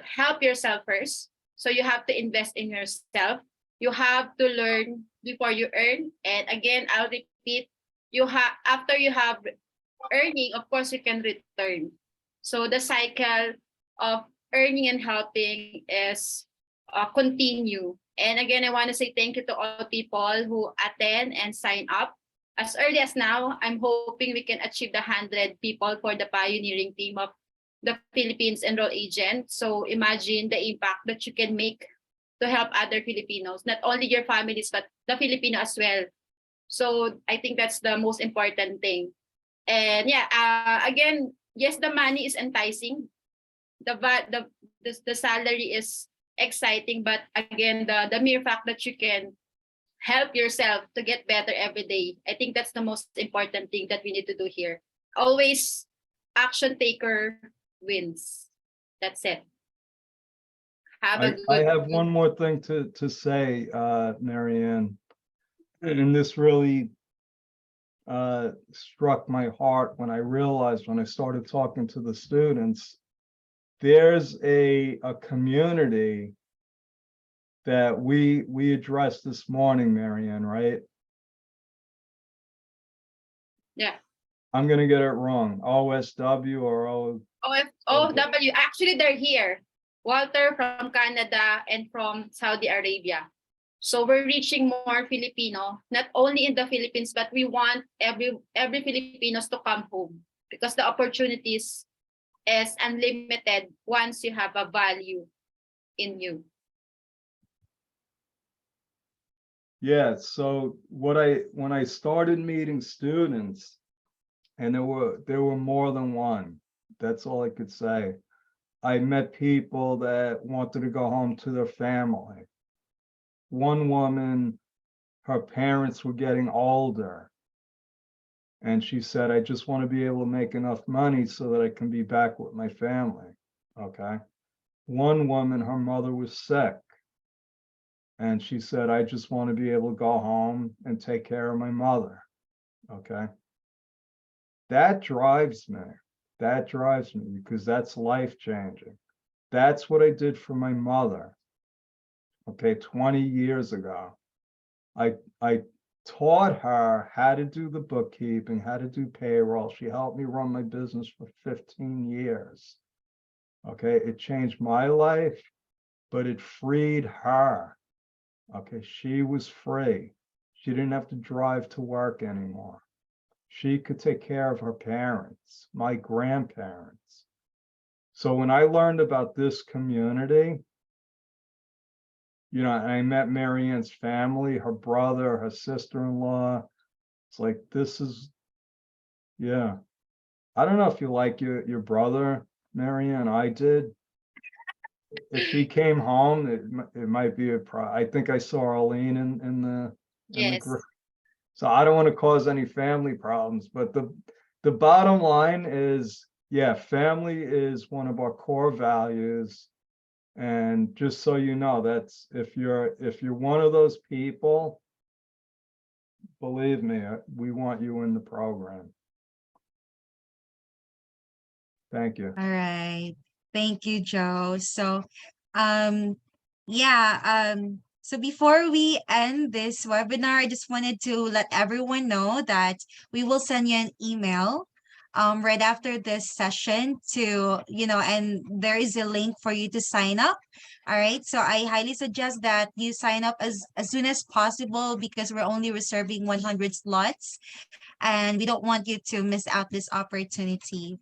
help yourself first. So you have to invest in yourself. You have to learn before you earn. And again, I'll repeat, you have after you have earning, of course, you can return. So the cycle of earning and helping is continue. And again, I want to say thank you to all people who attend and sign up. As early as now, I'm hoping we can achieve the 100 people for the pioneering team of the Philippines Enroll Agent. So imagine the impact that you can make to help other Filipinos, not only your families, but the Filipino as well. So I think that's the most important thing. And yeah, again, yes, the money is enticing. The salary is exciting, but again, the mere fact that you can help yourself to get better every day, I think that's the most important thing that we need to do here. Always action taker wins. That's it. Have a I good have one more thing to say, Marianne, and this really struck my heart when I realized when I started talking to the students, there's a community that we addressed this morning, Marianne, right? Yeah. I'm gonna get it wrong. OSW or OFW, actually they're here. Walter from Canada and from Saudi Arabia. So we're reaching more Filipino, not only in the Philippines, but we want every Filipinos to come home because the opportunities is unlimited once you have a value in you. Yeah, so when I started meeting students, and there were more than one, that's all I could say. I met people that wanted to go home to their family. One woman, her parents were getting older. And she said, I just want to be able to make enough money so that I can be back with my family. Okay. One woman, her mother was sick. And she said, I just want to be able to go home and take care of my mother. Okay. That drives me. That drives me because that's life changing. That's what I did for my mother. Okay, 20 years ago. I taught her how to do the bookkeeping, how to do payroll. She helped me run my business for 15 years. Okay, it changed my life, but it freed her. Okay, she was free. She didn't have to drive to work anymore. She could take care of her parents, my grandparents. So when I learned about this community, you know, and I met Marianne's family, her brother, her sister-in-law. It's like, this is, yeah. I don't know if you like your brother, Marianne. I did. If he came home, it might be I think I saw Arlene in the Yes. group. So I don't want to cause any family problems, but the bottom line is, yeah, family is one of our core values. And just so you know, that's if you're one of those people, believe me, we want you in the program. Thank you. All right. Thank you, Joe. So, yeah, so before we end this webinar, I just wanted to let everyone know that we will send you an email right after this session to, and there is a link for you to sign up. All right. So I highly suggest that you sign up as soon as possible because we're only reserving 100 slots and we don't want you to miss out this opportunity.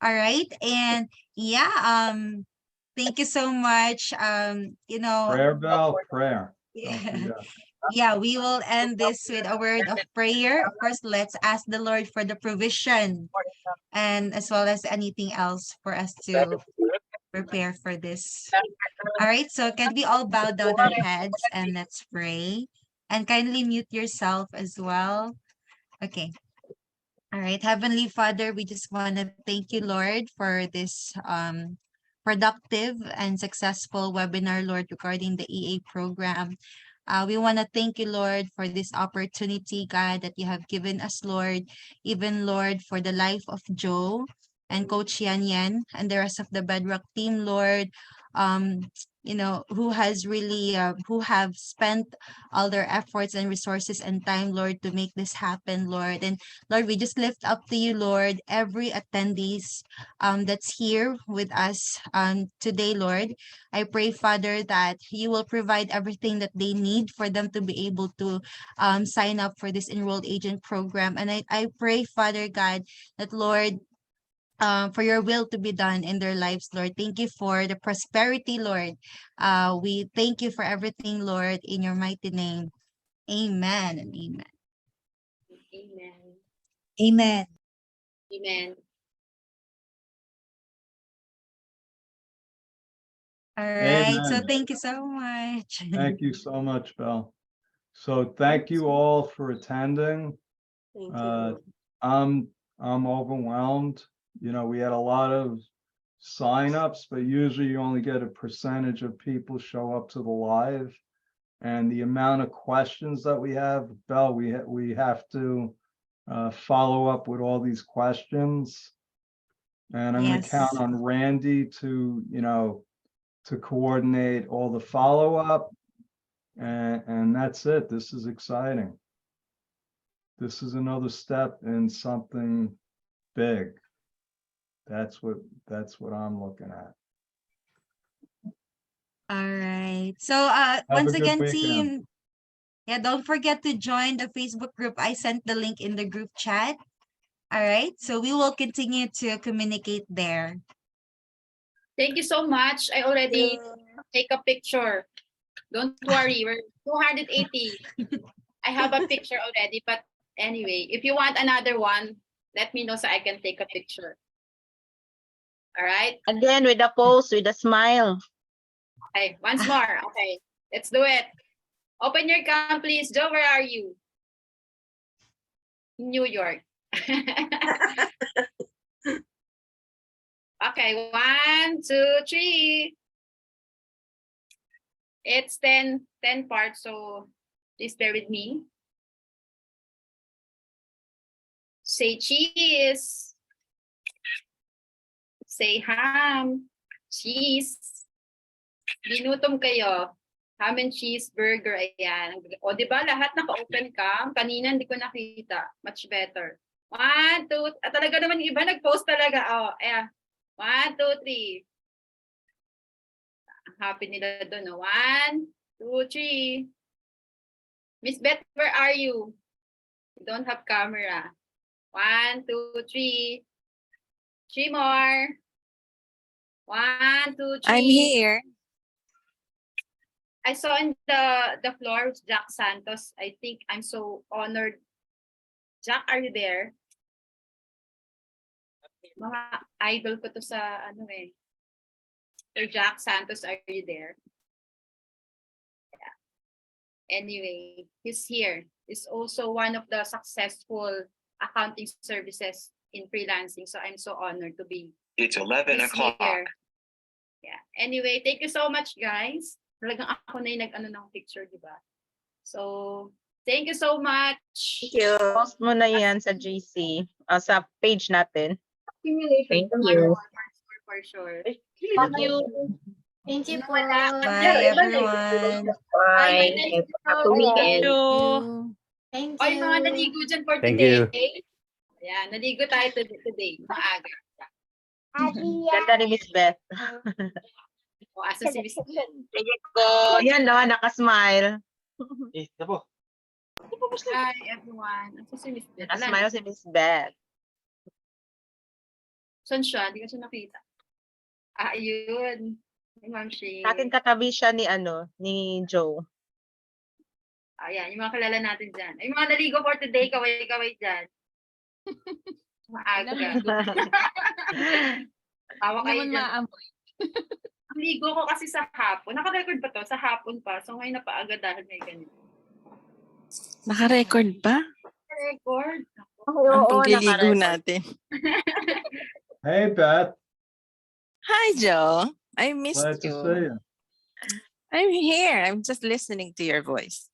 All right. And yeah, thank you so much. Prayer bell, prayer. Don't Yeah. forget. Yeah, we will end this with a word of prayer. Of course, let's ask the Lord for the provision and as well as anything else for us to prepare for this. All right, so can we all bow down our heads and let's pray? And kindly mute yourself as well. Okay. All right, Heavenly Father, we just want to thank you, Lord, for this productive and successful webinar, Lord, regarding the EA program. We want to thank you, Lord, for this opportunity, God, that you have given us, Lord, even, Lord, for the life of Joe and Coach Yan Yan and the rest of the Bedrock team, Lord, who has really, who have spent all their efforts and resources and time, Lord, to make this happen, Lord. And Lord, we just lift up to you, Lord, every attendees that's here with us today, Lord. I pray, Father, that you will provide everything that they need for them to be able to sign up for this enrolled agent program. And I pray, Father God, that Lord, for your will to be done in their lives, Lord. Thank you for the prosperity, Lord. We thank you for everything, Lord, in your mighty name. Amen and amen. Amen. Amen. Amen. All right. So Amen. thank you so much. Thank you so much, Belle. So thank you all for attending. Thank Uh, you. I'm overwhelmed. We had a lot of signups, but usually you only get a percentage of people show up to the live. And the amount of questions that we have, Belle, we have to follow up with all these questions. And I'm going to count Yes. on Randy to, to coordinate all the follow-up. And that's it. This is exciting. This is another step in something big. That's what I'm looking at. All right. So Have once a good again, weekend. team, yeah, don't forget to join the Facebook group. I sent the link in the group chat. All right. So we will continue to communicate there. Thank you so much. I already take a picture. Don't worry, we're 280. I have a picture already, but anyway, if you want another one, let me know so I can take a picture. All right. Again, with a pose, with a smile. Okay, once more. Okay, let's do it. Open your cam, please. Joe, where are you? New York. Okay, 1, 2, 3. It's 10 parts, so please bear with me. Say cheese. Say ham. Cheese. Binutom kayo. Ham and cheese burger, ayan. O, di ba lahat naka-open cam? Kanina hindi ko nakita. Much better. 1, 2, talaga naman yung iba nag-post talaga. Oh, ayan. 1, 2, 3. Happy nila doon. No? 1, 2, 3. Miss Beth, where are you? You don't have camera. 1, 2, 3. 3 more. 1, 2, 3. I'm here. I saw in the floor Jack Santos. I think I'm so honored. Jack, are you there? Mga idol ko to sa ano eh. Sir Jack Santos, are you there? Yeah. Anyway, he's here. He's also one of the successful accounting services in freelancing. So I'm so honored to be. It's 11 o'clock. Here. Yeah. Anyway, thank you so much, guys. Talagang ako na yung nag-ano ng picture, di ba? So, thank you so much. Thank you. Post mo na yan sa GC, sa page natin. Accumulation. Thank you. For sure. Thank you. Thank you po. Bye, everyone. Bye. Happy weekend. Thank Oy, mga you. naligo dyan for Thank today. you. Ayan, naligo tayo today, maaga. Ganda ni Miss Beth. O, asa si Miss Beth? Sige ko. Yan no, nakasmile. Hi, everyone. Asa si Miss Beth? Wala, Nakasmile si Miss Beth. saan siya? Hindi ko siya nakita. Ah, ayun. Ay, Ma'am Shane. Sa akin katabi siya ni Joe. Ayan, yung mga kilala natin dyan. Ay, mga naligo for today, kaway-kaway dyan. Maaga. Tawa kayo Naman dyan. maamoy. Ang ligo ko kasi sa hapon. Naka-record ba to? Sa hapon pa. So ngayon napaaga dahil may ganito. Naka-record ba? Record? Ang pagliligo naka-record. natin. Hey, Beth, Hi, Joe. I missed glad to you. see you. I'm here. I'm just listening to your voice.